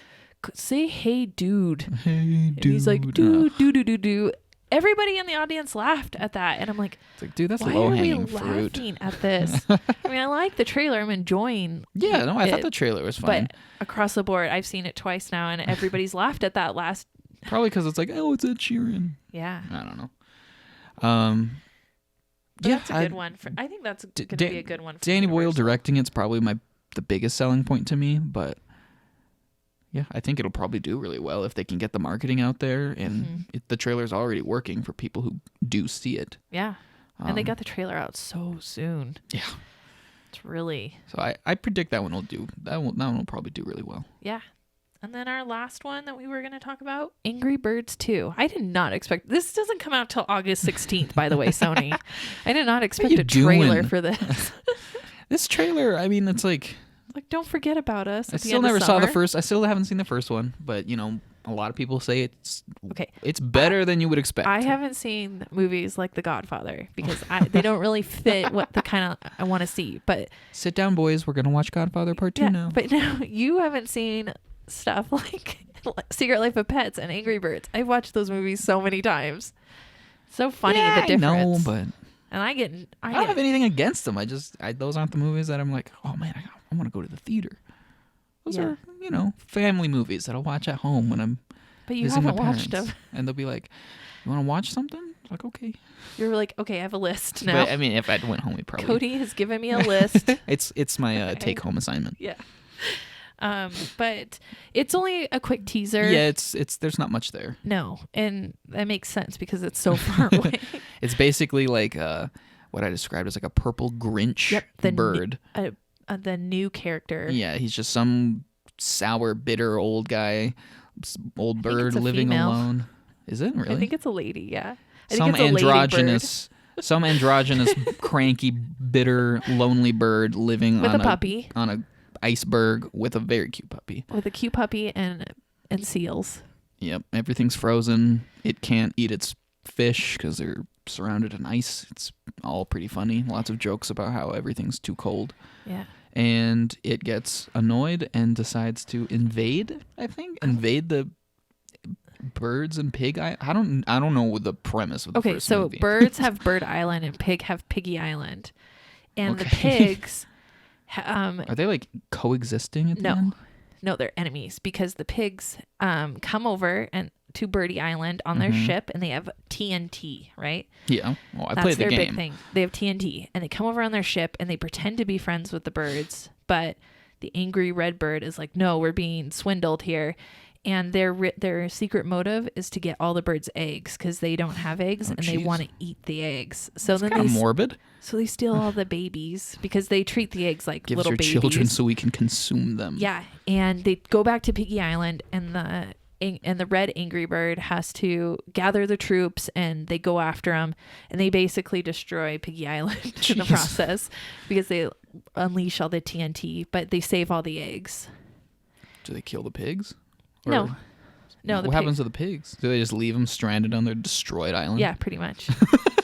say hey dude. Hey dude. And he's like, do. Everybody in the audience laughed at that, and I'm like, it's like, dude, that's why low are hanging we fruit. Laughing at this? I mean, I like the trailer. I'm enjoying. Yeah, no, I thought the trailer was fun. But across the board, I've seen it twice now, and everybody's laughed at that last. Probably because it's like, oh, it's Ed Sheeran. Yeah. I don't know. That's a good one. I think that's going to be a good one. For Danny Boyle Universal. directing it's probably the biggest selling point to me, but yeah, I think it'll probably do really well if they can get the marketing out there, and the trailer's already working for people who do see it. Yeah, and they got the trailer out so soon. Yeah, it's really. So I predict that one will probably do really well. Yeah. And then our last one that we were going to talk about, Angry Birds 2. I did not expect... This doesn't come out till August 16th, by the way, Sony. I did not expect a trailer for this. This trailer, I mean, it's like... Like, don't forget about us. I still never saw the first... I still haven't seen the first one, but, you know, a lot of people say it's... Okay. It's better than you would expect. I haven't seen movies like The Godfather, because they don't really fit what the kind of I want to see, but... Sit down, boys. We're going to watch Godfather Part 2 now. But now you haven't seen... stuff like Secret Life of Pets and Angry Birds. I've watched those movies so many times. So funny Yeah, the difference. I know, but And I don't have anything against them. Those aren't the movies that I'm like, oh man, I want to go to the theater. Those are, family movies that I'll watch at home when I'm But you visiting haven't my watched parents. them. And they'll be like, you want to watch something? Like, okay. You're like, okay, I have a list now. But I mean, if I went home, we'd probably. Cody has given me a list. It's my take-home assignment. Yeah. But it's only a quick teaser. Yeah, it's there's not much there. No, and that makes sense because it's so far away. It's basically like what I described as like a purple Grinch bird. The new character. Yeah, he's just some sour, bitter old guy, old bird living female. alone. Is it really? I think it's a lady. Yeah. Some androgynous, cranky, bitter, lonely bird living with on a puppy on a iceberg with a very cute puppy. With a cute puppy and seals. Yep, everything's frozen. It can't eat its fish because they're surrounded in ice. It's all pretty funny. Lots of jokes about how everything's too cold. Yeah. And it gets annoyed and decides to invade the birds and pig. I don't know the premise of the first movie. Okay, so birds have Bird Island and pig have Piggy Island, and the pigs. Are they like coexisting at the end? No, they're enemies because the pigs come over and to Birdie Island on their ship, and they have TNT, right? Yeah. Well, I That's played the their game. big thing. They have TNT, and they come over on their ship, and they pretend to be friends with the birds, but the angry red bird is like, "No, we're being swindled here." And their secret motive is to get all the birds' eggs because they don't have eggs and they want to eat the eggs. So That's then kind of morbid. So they steal all the babies because they treat the eggs like little babies. Gives your children so we can consume them. Yeah, and they go back to Piggy Island, and the red angry bird has to gather the troops, and they go after them, and they basically destroy Piggy Island in the process because they unleash all the TNT, but they save all the eggs. Do they kill the pigs? No. What happens to the pigs? Do they just leave them stranded on their destroyed island? Yeah, pretty much.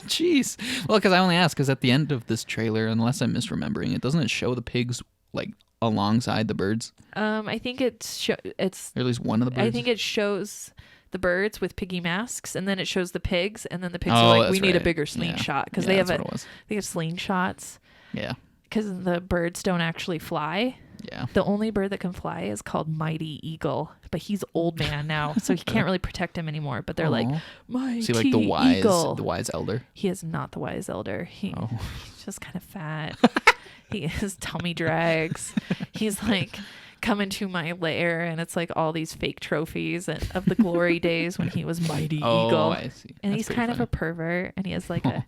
Jeez. Well, because I only asked because at the end of this trailer, unless I'm misremembering it, doesn't it show the pigs like alongside the birds? I think it's or at least one of the birds. I think it shows the birds with piggy masks, and then it shows the pigs, and then the pigs are like, "We need a bigger slingshot," because they have slingshots. Yeah. Because the birds don't actually fly. Yeah. The only bird that can fly is called Mighty Eagle, but he's old man now, so he can't really protect him anymore. But they're like, Mighty Is he like Eagle. the wise elder? He is not the wise elder. He's just kind of fat. His tummy drags. He's like, come into my lair, and it's like all these fake trophies of the glory days when he was Mighty Eagle. I see. And he's kind of a pervert, and he has like a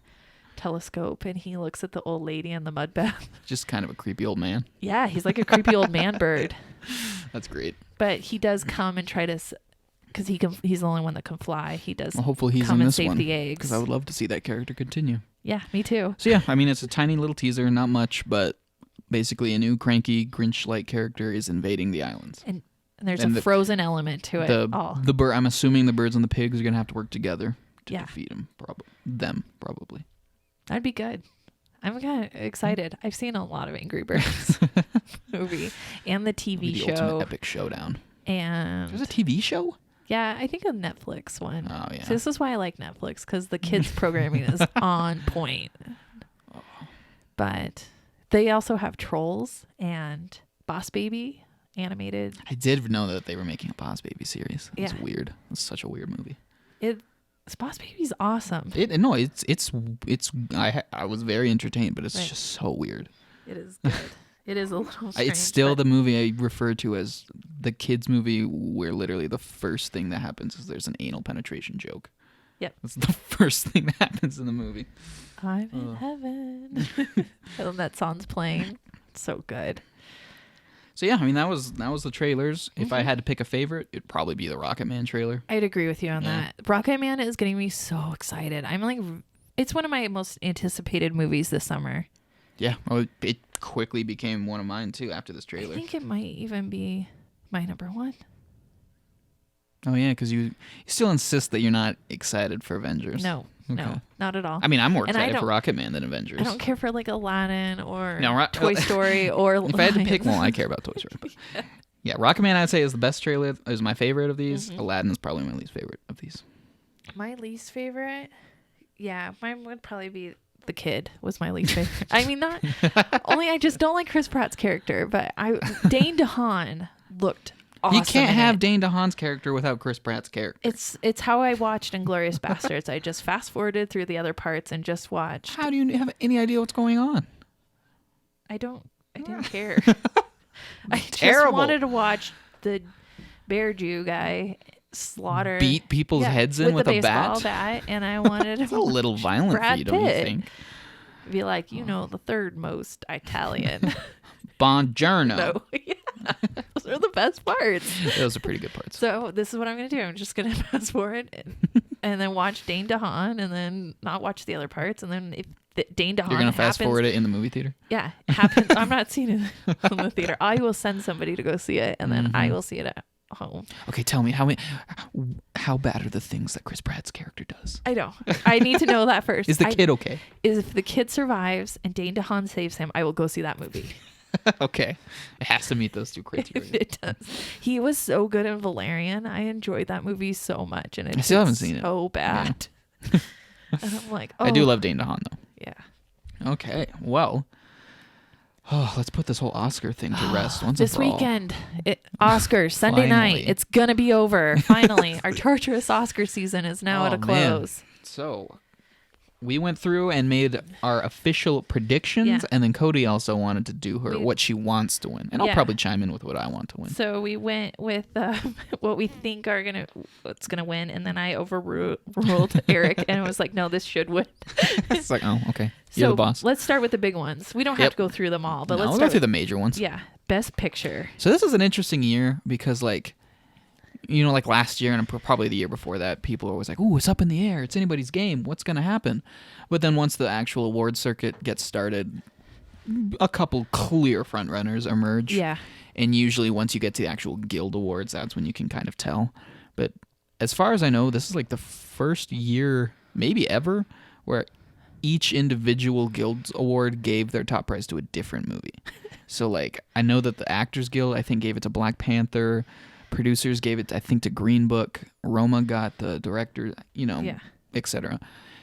telescope, and he looks at the old lady in the mud bath. Just kind of a creepy old man. Yeah, he's like a creepy old man bird. That's great. But he does come and try to, because he's the only one that can fly. He does. Well, hopefully he's come in and this save one, the eggs. because I would love to see that character continue. Yeah, me too. So yeah, I mean, it's a tiny little teaser, not much, but basically a new cranky Grinch-like character is invading the islands. And there's a frozen element to it all. The bird. I'm assuming the birds and the pigs are gonna have to work together to defeat him. Probably. That'd be good. I'm kind of excited. I've seen a lot of Angry Birds movie and the TV show. The ultimate epic showdown. And there's a TV show? Yeah, I think a Netflix one. Oh, yeah. So this is why I like Netflix, because the kids' programming is on point. Oh. But they also have Trolls and Boss Baby animated. I did know that they were making a Boss Baby series. It's weird. It's such a weird movie. Boss Baby's awesome. I was very entertained, but it's just so weird. It is good. It is a little strange. It's still the movie I refer to as the kids movie where literally the first thing that happens is there's an anal penetration joke. Yep. That's the first thing that happens in the movie. I'm in heaven. And that song's playing. It's so good. So yeah, I mean that was the trailers. If I had to pick a favorite, it'd probably be the Rocket Man trailer. I'd agree with you on that. Rocket Man is getting me so excited. I'm like, it's one of my most anticipated movies this summer. Yeah, well, it quickly became one of mine too after this trailer. I think it might even be my number one. Oh yeah, because you still insist that you're not excited for Avengers. No, not at all. I mean, I'm more excited for Rocket Man than Avengers. I don't care for like Aladdin or No, Toy Story or If I had to pick one, I care about Toy Story. But yeah, Rocket Man I'd say is the best trailer. Is my favorite of these. Aladdin is probably my least favorite of these. My least favorite, Yeah, mine would probably be The Kid was my least favorite. I mean, not only I just don't like Chris Pratt's character, but Dane DeHaan looked awesome. You can't have Dane DeHaan's character without Chris Pratt's character. It's how I watched Inglourious Bastards. I just fast forwarded through the other parts and just watched. How do you have any idea what's going on? I didn't care. I just wanted to watch the Bear Jew guy beat people's heads in with a bat. baseball bat, and I wanted It's a little violent Brad for you, don't you Pitt. think? Be like, the third most Italian. Buongiorno. No, yeah. Those are the best parts. Those are pretty good parts. So this is what I'm gonna do. I'm just gonna fast forward and then watch Dane DeHaan, and then not watch the other parts, and then if Dane DeHaan You're gonna fast forward it in the movie theater. Yeah, happens. I'm not seeing it in the theater. I will send somebody to go see it, and then I will see it at home. Okay, tell me how bad are the things that Chris Pratt's character does? I know. I need to know that first. Is the kid okay? If the kid survives and Dane DeHaan saves him, I will go see that movie. Okay, it has to meet those two criteria. It does. He was so good in Valerian. I enjoyed that movie so much, and I still haven't seen it. So bad. Yeah. And I'm like, I do love Dane DeHaan though. Yeah. Okay, well, let's put this whole Oscar thing to rest once this and for all. weekend. Oscars Sunday night. It's gonna be over. Finally, our torturous Oscar season is now at a close. Man. So we went through and made our official predictions, and then Cody also wanted to do what she wants to win, and I'll probably chime in with what I want to win. So we went with what we think what's gonna win, and then I overruled Erik and was like, no, this should win. It's like, oh, okay, you're the boss. Let's start with the big ones. We don't have to go through them all, but let's go through the major ones. Yeah, Best Picture. So this is an interesting year because, like last year and probably the year before that, people were always like, "Ooh, it's up in the air. It's anybody's game. What's going to happen?" But then once the actual award circuit gets started, a couple clear frontrunners emerge. Yeah. And usually once you get to the actual Guild Awards, that's when you can kind of tell. But as far as I know, this is like the first year, maybe ever, where each individual Guild Award gave their top prize to a different movie. So, like, I know that the Actors Guild, I think, gave it to Black Panther. Producers gave it, I think, to Green Book. Roma got the director, etc.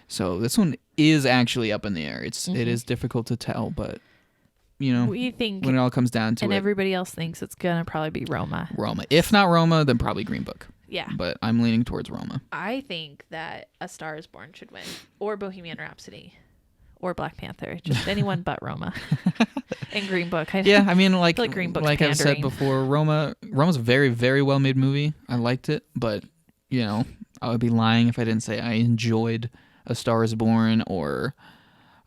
So this one is actually up in the air. It is difficult to tell, but we think when it all comes down to and it, everybody else thinks it's gonna probably be Roma. If not Roma, then probably Green Book. Yeah, but I'm leaning towards Roma. I think that A Star Is Born should win, or Bohemian Rhapsody, or Black Panther. Just anyone but Roma. And Green Book. I mean, like Green Book's like I've said before, Roma's a very, very well made movie. I liked it, but I would be lying if I didn't say I enjoyed A Star Is Born or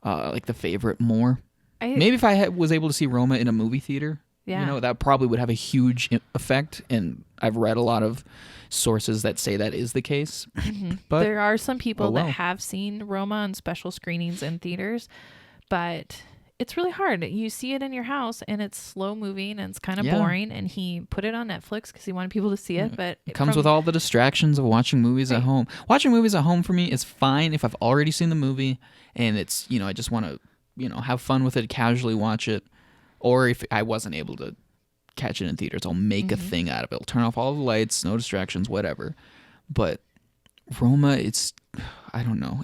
like The Favorite more. Maybe if I was able to see Roma in a movie theater, that probably would have a huge effect. And I've read a lot of sources that say that is the case. But there are some people that have seen Roma on special screenings in theaters, but it's really hard. You see it in your house and it's slow moving and it's kind of boring, and he put it on Netflix because he wanted people to see it, but it comes with all the distractions of watching movies at home. Watching movies at home for me is fine if I've already seen the movie and it's, I just want to, have fun with it, casually watch it. Or if I wasn't able to catch it in theaters, I'll make a thing out of it. I'll turn off all the lights, no distractions, whatever. But Roma, I don't know.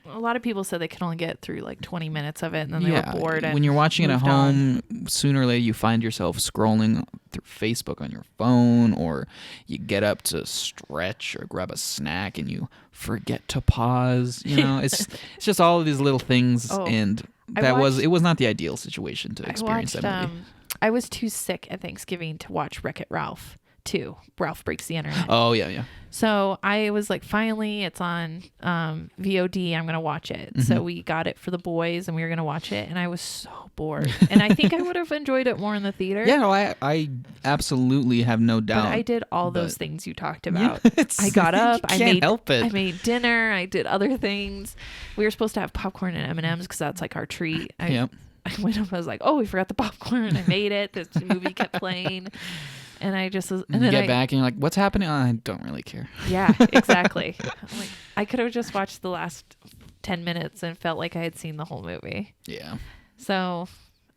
A lot of people said they could only get through like 20 minutes of it, and then they were bored. When you're watching it at home, sooner or later you find yourself scrolling through Facebook on your phone, or you get up to stretch or grab a snack and you forget to pause. It's just all of these little things, and it was not the ideal situation to experience that movie. I was too sick at Thanksgiving to watch Wreck-It Ralph 2. Ralph Breaks the Internet. Oh yeah. So I was like, finally, it's on VOD. I'm going to watch it. So we got it for the boys and we were going to watch it. And I was so bored. And I think I would have enjoyed it more in the theater. Yeah, no, I absolutely have no doubt. But I did all those things you talked about. Yeah, I got up. I made dinner. I did other things. We were supposed to have popcorn and M&Ms because that's like our treat. I went up. I was like, oh, we forgot the popcorn. I made it. This movie kept playing. And I just was, and then you get back and you're like, what's happening? I don't really care. Yeah, exactly. Like, I could have just watched the last 10 minutes and felt like I had seen the whole movie. Yeah. So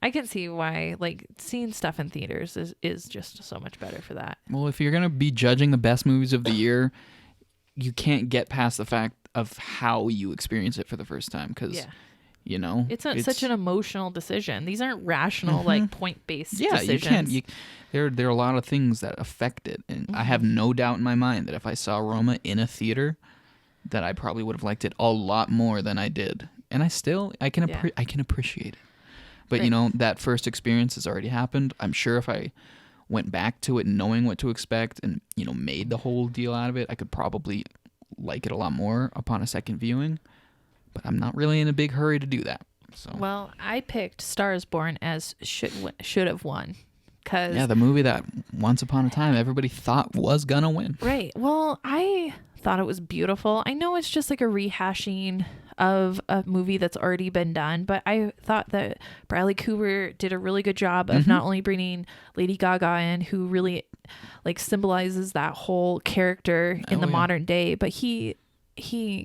I can see why, like, seeing stuff in theaters is just so much better for that. Well, if you're going to be judging the best movies of the year, you can't get past the fact of how you experience it for the first time, because you know it's such an emotional decision. These aren't rational like point-based decisions. You can't. There are a lot of things that affect it, and I have no doubt in my mind that if I saw Roma in a theater, that I probably would have liked it a lot more than I did. And I can appreciate it. But you know, that first experience has already happened. I'm sure if I went back to it knowing what to expect and, you know, made the whole deal out of it, I could probably like it a lot more upon a second viewing. But I'm not really in a big hurry to do that. So well, I picked Star is Born as should have won. Yeah, the movie that once upon a time everybody thought was gonna win. Right. Well, I thought it was beautiful. I know it's just like a rehashing of a movie that's already been done, but I thought that Bradley Cooper did a really good job of not only bringing Lady Gaga in, who really like symbolizes that whole character in the modern day, but he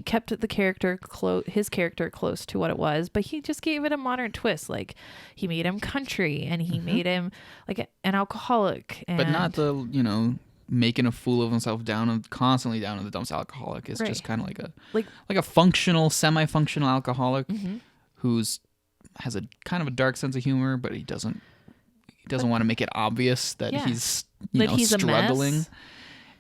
kept the character his character close to what it was, but he just gave it a modern twist. Like he made him country, and he made him like an alcoholic, but not the, you know, making a fool of himself constantly down in the dumps alcoholic. It's just kind of like a functional, semi-functional alcoholic who's has a kind of a dark sense of humor, but he doesn't want to make it obvious that he's he's struggling.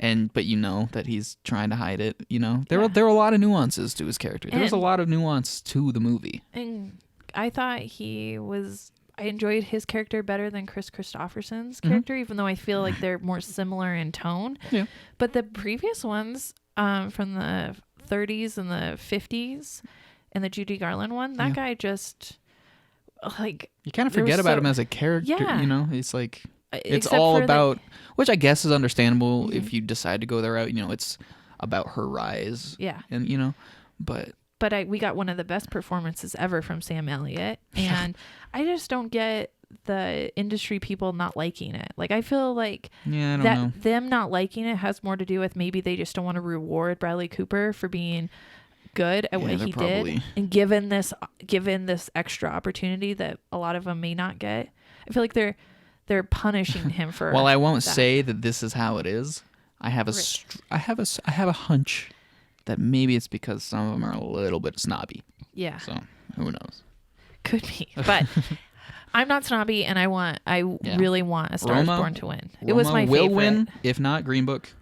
But you know that he's trying to hide it. You know, there are a lot of nuances to his character. There's a lot of nuance to the movie. And I thought I enjoyed his character better than Chris Christopherson's character, even though I feel like they're more similar in tone. Yeah. But the previous ones, from the 30s and the 50s, and the Judy Garland one, that guy just like you kind of forget about him as a character. Yeah. You know, it's like. It's all about, which I guess is understandable if you decide to go that route. You know, it's about her rise. Yeah. And, you know, but we got one of the best performances ever from Sam Elliott. And I just don't get the industry people not liking it. Like, I feel like them not liking it has more to do with maybe they just don't want to reward Bradley Cooper for being good at what he did. And given this extra opportunity that a lot of them may not get. I feel like they're punishing him for. Well, I won't say that this is how it is. I have a hunch that maybe it's because some of them are a little bit snobby. Yeah. So who knows? Could be, but I'm not snobby, and I really want A Star Is Born to win. It was my favorite. Will win, if not Green Book.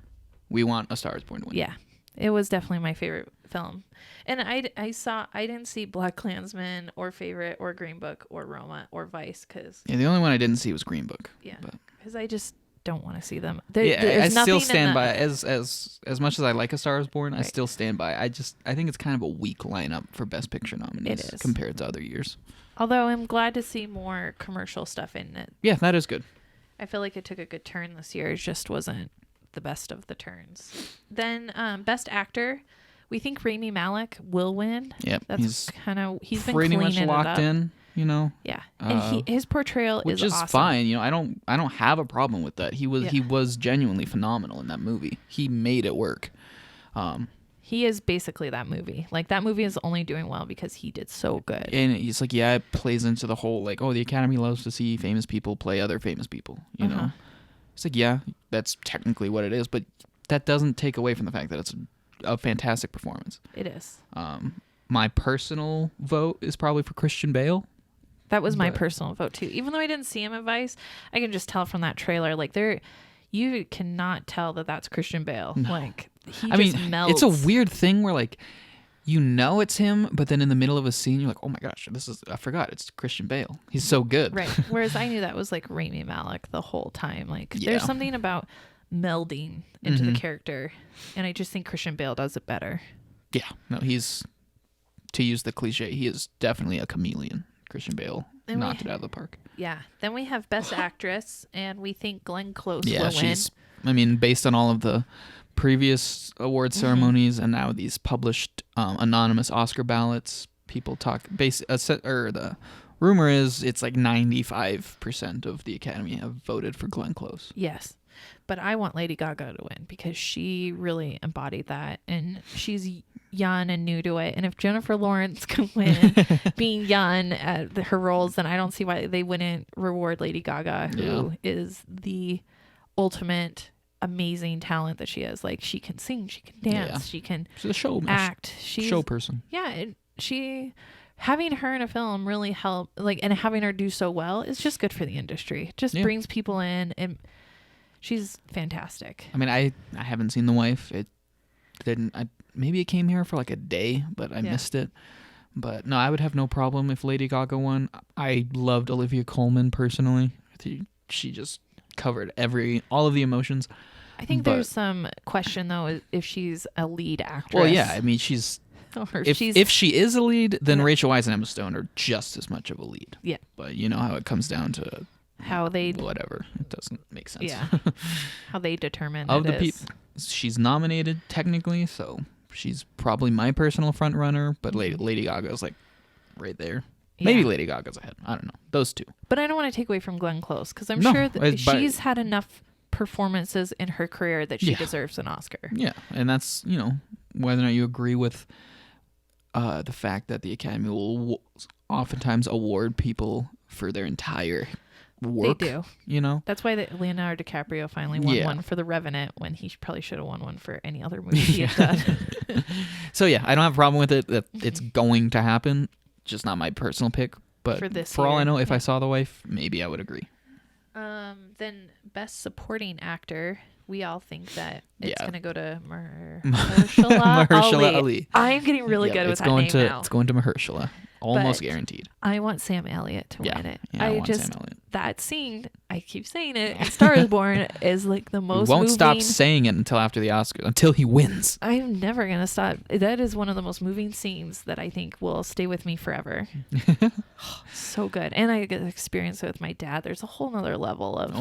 We want A Star Is Born to win. Yeah, it was definitely my favorite film. And I didn't see BlacKkKlansman or Favorite or Green Book or Roma or Vice because the only one I didn't see was Green Book. Yeah, because I just don't want to see them. I still stand by as much as I like A Star Is Born. I still stand by. I think it's kind of a weak lineup for Best Picture nominees compared to other years. Although I'm glad to see more commercial stuff in it. Yeah, that is good. I feel like it took a good turn this year. It just wasn't the best of the turns. Then Best Actor. We think Rami Malek will win. Yep, he's been pretty much locked in. You know. Yeah, and his portrayal which is awesome. Fine. You know, I don't have a problem with that. He was genuinely phenomenal in that movie. He made it work. He is basically that movie. Like that movie is only doing well because he did so good. And it's like it plays into the whole like the Academy loves to see famous people play other famous people. You know, it's like that's technically what it is, but that doesn't take away from the fact that it's a fantastic performance. It is. My personal vote is probably for Christian Bale. That was my personal vote too. Even though I didn't see him at Vice, I can just tell from that trailer. Like you cannot tell that that's Christian Bale. No. Like he melts. It's a weird thing where like you know it's him, but then in the middle of a scene you're like, oh my gosh, I forgot it's Christian Bale. He's so good. Right. Whereas I knew that was like Rami Malek the whole time. Like there's something about melding into the character, and I just think Christian Bale does it better. Yeah, no, he's, to use the cliche, he is definitely a chameleon. Christian Bale knocked it out of the park. Yeah. Then we have Best Actress, and we think Glenn Close will win. Based on all of the previous award ceremonies and now these published anonymous Oscar ballots, people talk the rumor is it's like 95% of the Academy have voted for Glenn Close. Yes. But I want Lady Gaga to win because she really embodied that, and she's young and new to it. And if Jennifer Lawrence can win being young at her roles, then I don't see why they wouldn't reward Lady Gaga, who is the ultimate amazing talent that she has. Like, she can sing, she can dance, she can She's a show act. She's show person. Yeah, having her in a film really helped, like, and having her do so well is just good for the industry. It just brings people in, and she's fantastic. I mean, I haven't seen The Wife. It didn't. Maybe it came here for like a day, but I missed it. But no, I would have no problem if Lady Gaga won. I loved Olivia Colman personally. She just covered all of the emotions. I think there's some question though if she's a lead actress. Well, yeah, I mean if she is a lead, then Rachel Weisz and Emma Stone are just as much of a lead. Yeah. But you know how it comes down to how they whatever. It doesn't make sense. Yeah. How they determine of the people. She's nominated technically, so she's probably my personal front runner, but Lady Gaga's like right there. Yeah. Maybe Lady Gaga's ahead. I don't know. Those two. But I don't want to take away from Glenn Close because I'm sure that she's had enough performances in her career that she deserves an Oscar. Yeah, and that's, whether or not you agree with the fact that the Academy will oftentimes award people for their entire work. They do. That's why Leonardo DiCaprio finally won one for The Revenant when he probably should have won one for any other movie he had done. So yeah, I don't have a problem with it. That it's going to happen. Just not my personal pick. But for all I know, if I saw The Wife, maybe I would agree. Then Best Supporting Actor, we all think that it's going to go to Mahershala Ali. I'm getting really good with that name now. It's going to Mahershala. Almost guaranteed. I want Sam Elliott to win it. Yeah, I want Sam Elliott. That scene, I keep saying it, in Star is Born is like the most moving. Won't stop saying it until after the Oscars, until he wins. I'm never going to stop. That is one of the most moving scenes that I think will stay with me forever. So good. And I get to experience it with my dad. There's a whole nother level of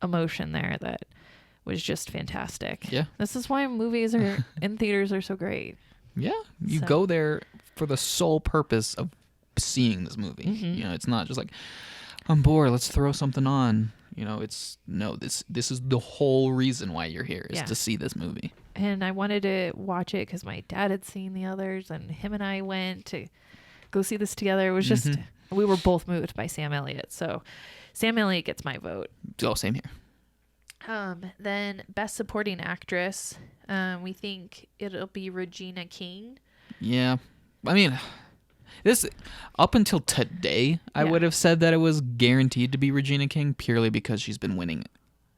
emotion there that was just fantastic. Yeah. This is why movies in theaters are so great. Yeah. You go there for the sole purpose of seeing this movie. It's not just like, I'm bored, let's throw something on. This is the whole reason why you're here, is to see this movie. And I wanted to watch it because my dad had seen the others, and him and I went to go see this together. It was just, we were both moved by Sam Elliott. So Sam Elliott gets my vote. Oh, same here. Then Best Supporting Actress, we think it'll be Regina King. Yeah. I mean, this up until today, I would have said that it was guaranteed to be Regina King purely because she's been winning.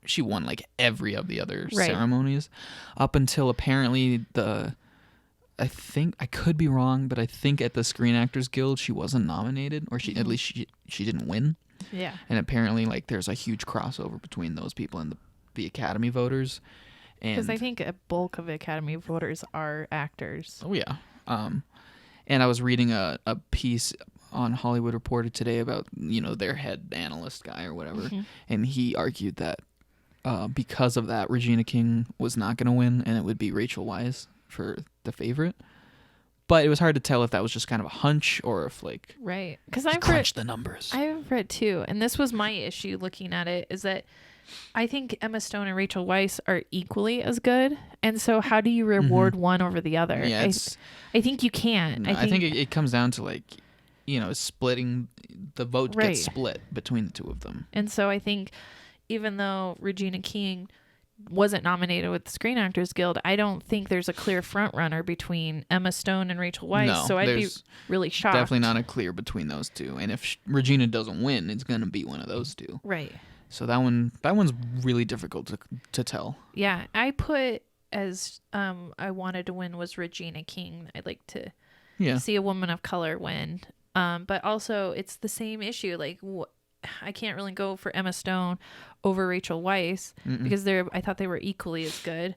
She won like every of the other ceremonies up until apparently I think, I could be wrong, but I think at the Screen Actors Guild she wasn't nominated, or at least she didn't win. Yeah. And apparently like there's a huge crossover between those people and the Academy voters. Because I think a bulk of Academy voters are actors. Oh yeah. And I was reading a piece on Hollywood Reporter today about, their head analyst guy or whatever. And he argued that because of that, Regina King was not going to win, and it would be Rachel Weisz for The Favorite. But it was hard to tell if that was just kind of a hunch or if right. Because I've crunched the numbers. I've read too, and this was my issue looking at it, is that I think Emma Stone and Rachel Weisz are equally as good, and so how do you reward one over the other? Yeah, I think you can't. No, I think it comes down to splitting the vote gets split between the two of them. And so I think even though Regina King wasn't nominated with the Screen Actors Guild, I don't think there's a clear front runner between Emma Stone and Rachel Weisz. No, so I'd be really shocked. Definitely not a clear between those two. And if Regina doesn't win, it's going to be one of those two. Right. So that one's really difficult to tell. Yeah, I put as I wanted to win was Regina King. I'd like to see a woman of color win. But also it's the same issue. I can't really go for Emma Stone over Rachel Weisz because I thought they were equally as good.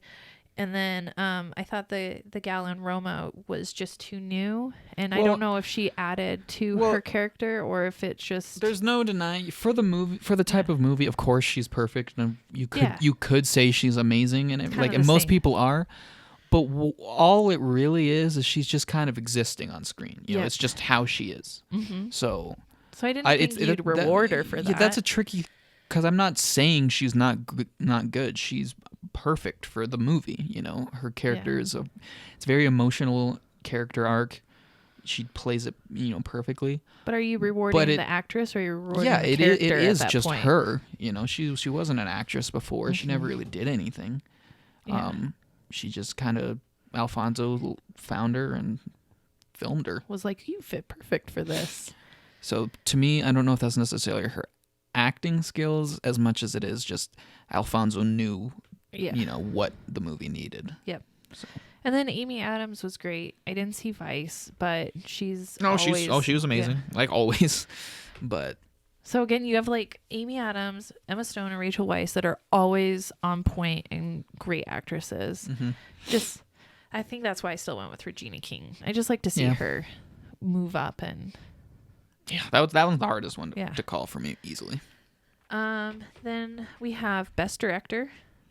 And then I thought the gal in Roma was just too new, and I don't know if she added to her character or if it's just. There's no denying for the movie, for the type of movie. Of course, she's perfect, and you could say she's amazing, and and most people are. But all it really is she's just kind of existing on screen. It's just how she is. So I didn't think you'd reward her for that. Yeah, that's a tricky. Because I'm not saying she's not good. She's perfect for the movie. Her character is it's very emotional character arc. she plays it, perfectly. But are you rewarding the actress, or are you rewarding yeah, the character? it is at that just point? her. She wasn't an actress before. She never really did anything. Yeah. She just kind of Alfonso found her and filmed her. Was like, you fit perfect for this. So to me, I don't know if that's necessarily her acting skills as much as it is just Alfonso knew, what the movie needed. Yep. So. And then Amy Adams was great. I didn't see Vice, but she was amazing, like always. But so again, you have like Amy Adams, Emma Stone, and Rachel Weisz that are always on point and great actresses. Just, I think that's why I still went with Regina King. I just like to see her move up, and that one's the hardest one to call for me easily. Then we have Best Director,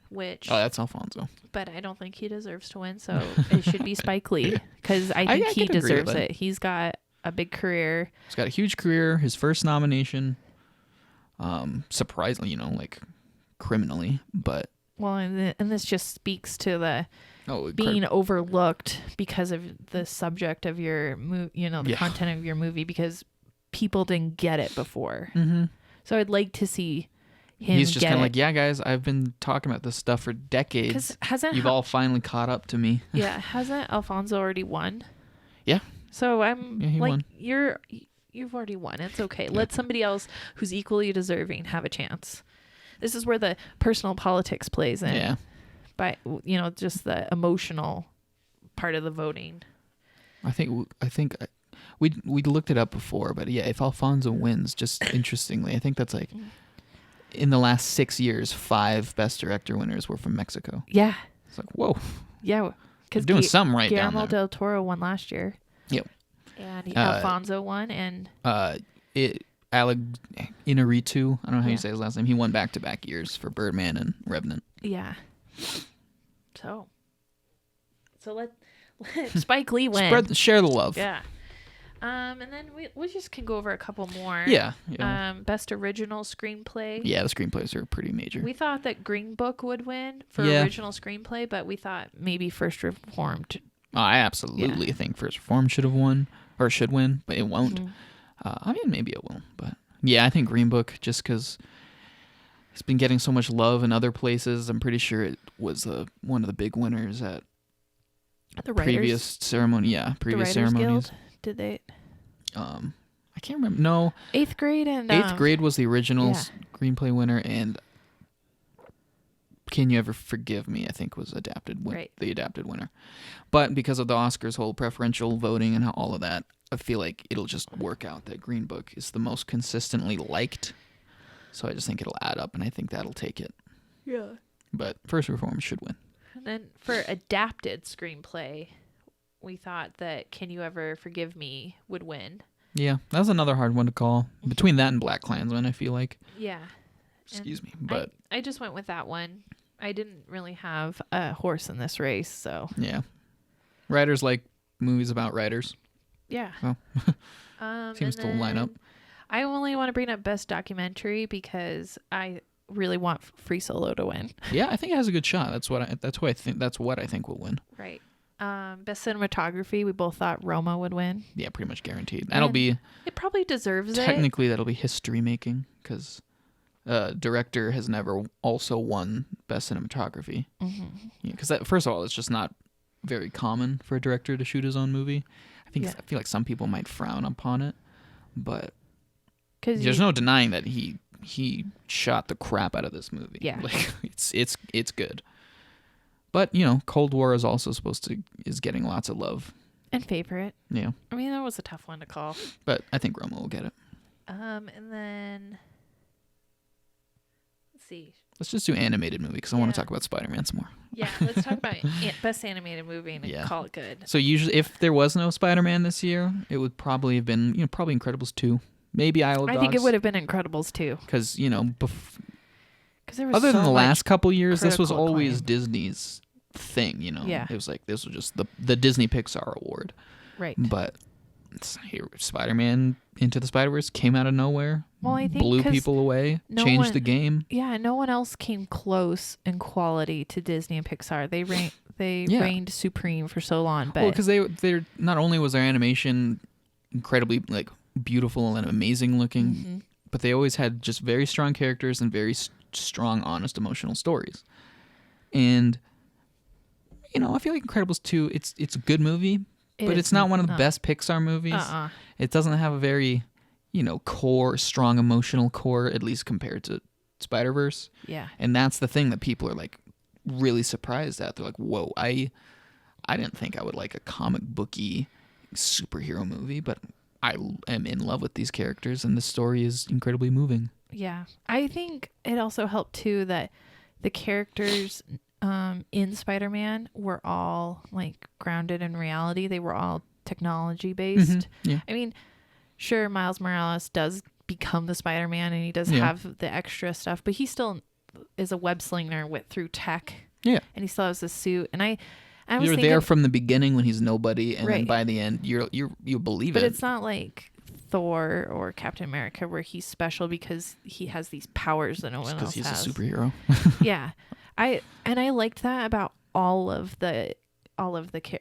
which that's Alfonso, but I don't think he deserves to win, so it should be Spike Lee, because I think he deserves it. He's got a big career. He's got a huge career. His first nomination, surprisingly, like criminally, but and this just speaks to the being overlooked because of the subject of your the content of your movie, because people didn't get it before. So I'd like to see him. He's just kind of like, yeah, guys, I've been talking about this stuff for decades. You've all finally caught up to me. Yeah, hasn't Alfonso already won? Yeah. So I'm like, won. You've already won. It's okay. Yeah. Let somebody else who's equally deserving have a chance. This is where the personal politics plays in. Yeah. But just the emotional part of the voting. I think we looked it up before, but yeah, if Alfonso wins, just interestingly, I think that's like in the last 6 years, 5 Best Director winners were from Mexico. Yeah. It's like, whoa. Yeah. Because doing something right down Guillermo there. del Toro won last year. Yep. And Alfonso won, and Inarritu, I don't know how you say his last name. He won back-to-back years for Birdman and Revenant. Yeah. So let Spike Lee win. Share the love. Yeah. And then we just can go over a couple more. Yeah. Best original screenplay. Yeah, the screenplays are pretty major. We thought that Green Book would win for original screenplay, but we thought maybe First Reformed. Oh, I absolutely think First Reformed should have won, or should win, but it won't. I mean, maybe it will, but yeah, I think Green Book, just because it's been getting so much love in other places. I'm pretty sure it was one of the big winners at the previous ceremony. Yeah, previous ceremonies. Guild? Did they? I can't remember. No. 8th grade and 8th grade was the original screenplay winner, and Can You Ever Forgive Me, I think, was the adapted winner. But because of the Oscars' whole preferential voting and all of that, I feel like it'll just work out that Green Book is the most consistently liked. So I just think it'll add up, and I think that'll take it. Yeah. But First Reformed should win. And then for adapted screenplay, we thought that Can You Ever Forgive Me would win. Yeah, that was another hard one to call. Between that and Black Klansman, I feel like. Yeah. Excuse me, but I just went with that one. I didn't really have a horse in this race, so. Yeah. Writers like movies about writers. Yeah. Oh. Seems to line up. I only want to bring up Best Documentary because I really want Free Solo to win. Yeah, I think it has a good shot. That's what I think will win. Right. Best Cinematography, we both thought Roma would win. Yeah, pretty much guaranteed. It probably deserves it. Technically, that'll be history making because director has never also won Best Cinematography. Because first of all, it's just not very common for a director to shoot his own movie. I feel like some people might frown upon it, but there's no denying that he shot the crap out of this movie. Yeah, like it's good. But Cold War is getting lots of love and favorite. Yeah, I mean that was a tough one to call, but I think Roma will get it. And then let's see. Let's just do animated movie because I want to talk about Spider-Man some more. Yeah, let's talk about best animated movie and call it good. So usually, if there was no Spider-Man this year, it would probably have been probably Incredibles 2, maybe Isle of Dogs. I think it would have been Incredibles 2 because there was other than the last couple years, this was acclaim. always Disney's thing. Yeah. It was like this was just the Disney Pixar award. Right. But Spider-Man Into the Spider-Verse came out of nowhere. Well, I think blew people away, changed the game. Yeah, no one else came close in quality to Disney and Pixar. They Yeah. reigned supreme for so long. But Well, because they're not only was their animation incredibly like beautiful and amazing looking, but they always had just very strong characters and very strong, honest, emotional stories. And I feel like Incredibles 2, it's a good movie, but it's not one of the best Pixar movies. It doesn't have a very, core, strong emotional core, at least compared to Spider-Verse. Yeah. And that's the thing that people are like really surprised at. They're like, whoa, I didn't think I would like a comic booky superhero movie, but I am in love with these characters and the story is incredibly moving. Yeah. I think it also helped too that the characters in Spider-Man were all like grounded in reality. They were all technology based. Yeah. I mean, sure, Miles Morales does become the Spider-Man and he does have the extra stuff, but he still is a web slinger through tech. Yeah. And he still has the suit. And I was You're thinking, there from the beginning when he's nobody, and then by the end you believe it. But it's not like Thor or Captain America where he's special because he has these powers that no one else has. Because he's a superhero. Yeah. I liked that about all of the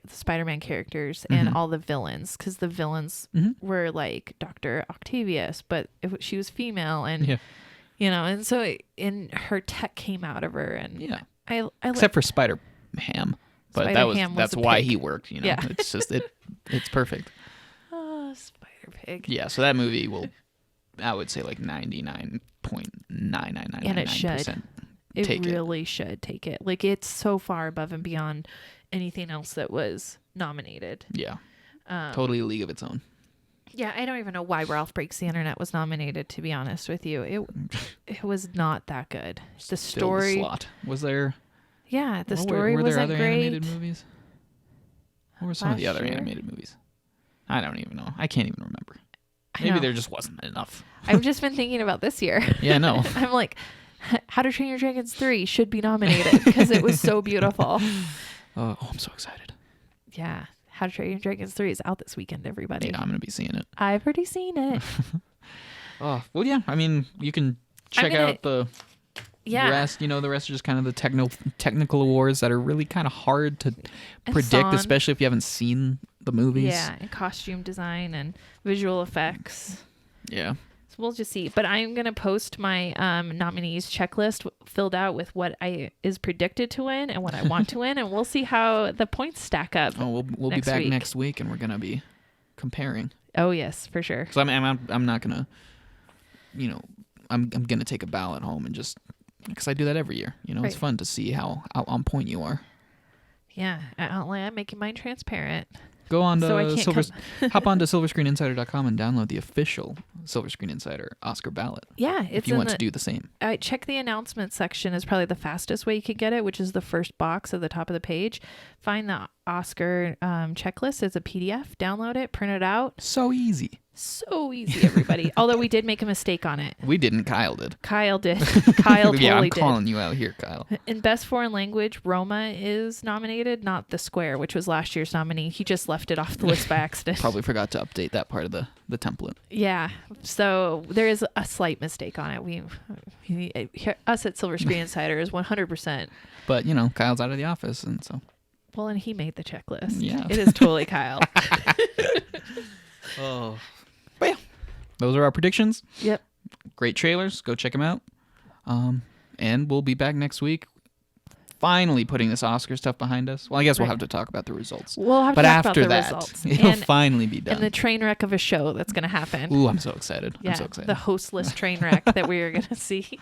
Spider-Man characters and all the villains, because the villains were like Dr. Octavius, but she was female, and and so her tech came out of her, and I except for Spider-Ham, but that's why he worked. Yeah. It's just it's perfect. Oh, Spider-Pig. Yeah, so that movie will, I would say, like 99.99999%. And it should. It really should take it. Like, it's so far above and beyond anything else that was nominated. Yeah. Totally a league of its own. Yeah, I don't even know why Ralph Breaks the Internet was nominated, to be honest with you. It was not that good. The story... Still the slot. Was there... Yeah, the story wasn't great. Were there other animated movies? What were some of the other animated movies? I don't even know. I can't even remember. Maybe there just wasn't enough. I've just been thinking about this year. Yeah, I know. I'm like, How to Train Your Dragon 3 should be nominated because it was so beautiful. Oh, I'm so excited. Yeah. How to Train Your Dragon 3 is out this weekend, everybody. Yeah, I'm going to be seeing it. I've already seen it. Oh, well, yeah. I mean, you can check out the rest. The rest are just kind of the technical awards that are really kind of hard to predict, especially if you haven't seen the movies. Yeah, and costume design and visual effects. Yeah. So we'll just see. But I'm going to post my nominees checklist filled out with what is predicted to win and what I want to win, and we'll see how the points stack up. Oh, we'll be back next week, and we're going to be comparing. Oh, yes, for sure. So I'm not going to, I'm going to take a ballot home and just, because I do that every year. It's fun to see how on point you are. Yeah, I'm making mine transparent. Go on to hop on to silverscreeninsider.com and download the official Silver Screen Insider Oscar ballot. Yeah, if you want to do the same. Check the announcement section is probably the fastest way you could get it, which is the first box at the top of the page. Find the Oscar checklist as a PDF, download it, print it out. So easy. So easy, everybody. Although we did make a mistake on it. We didn't. Kyle did. Kyle totally yeah, I'm did. calling you out here, Kyle. In Best Foreign Language, Roma is nominated, not The Square, which was last year's nominee. He just left it off the list by accident. Probably forgot to update that part of the template. Yeah. So there is a slight mistake on it. Us at Silver Screen Insider is 100%. But, Kyle's out of the office, and so... Well, and he made the checklist. Yeah. It is totally Kyle. Oh. But yeah, those are our predictions. Yep. Great trailers. Go check them out. And we'll be back next week. Finally putting this Oscar stuff behind us. Well, I guess we'll have to talk about the results. We'll have to talk about the results. It'll finally be done. And the train wreck of a show that's going to happen. Ooh, I'm so excited. Yeah, I'm so excited. The hostless train wreck that we are going to see.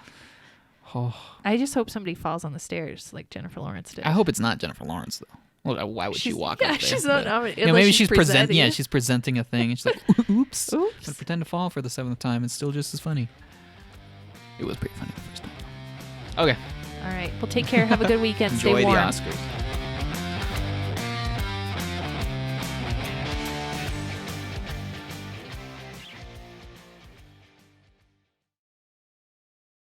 Oh. I just hope somebody falls on the stairs like Jennifer Lawrence did. I hope it's not Jennifer Lawrence, though. Well, why would she walk up there? She's not nominated. Maybe she's presenting. Yeah, she's presenting a thing. And she's like, oops. Oops. But pretend to fall for the 7th time. It's still just as funny. It was pretty funny the first time. Okay. All right. Well, take care. Have a good weekend. Enjoy Stay warm. the Oscars.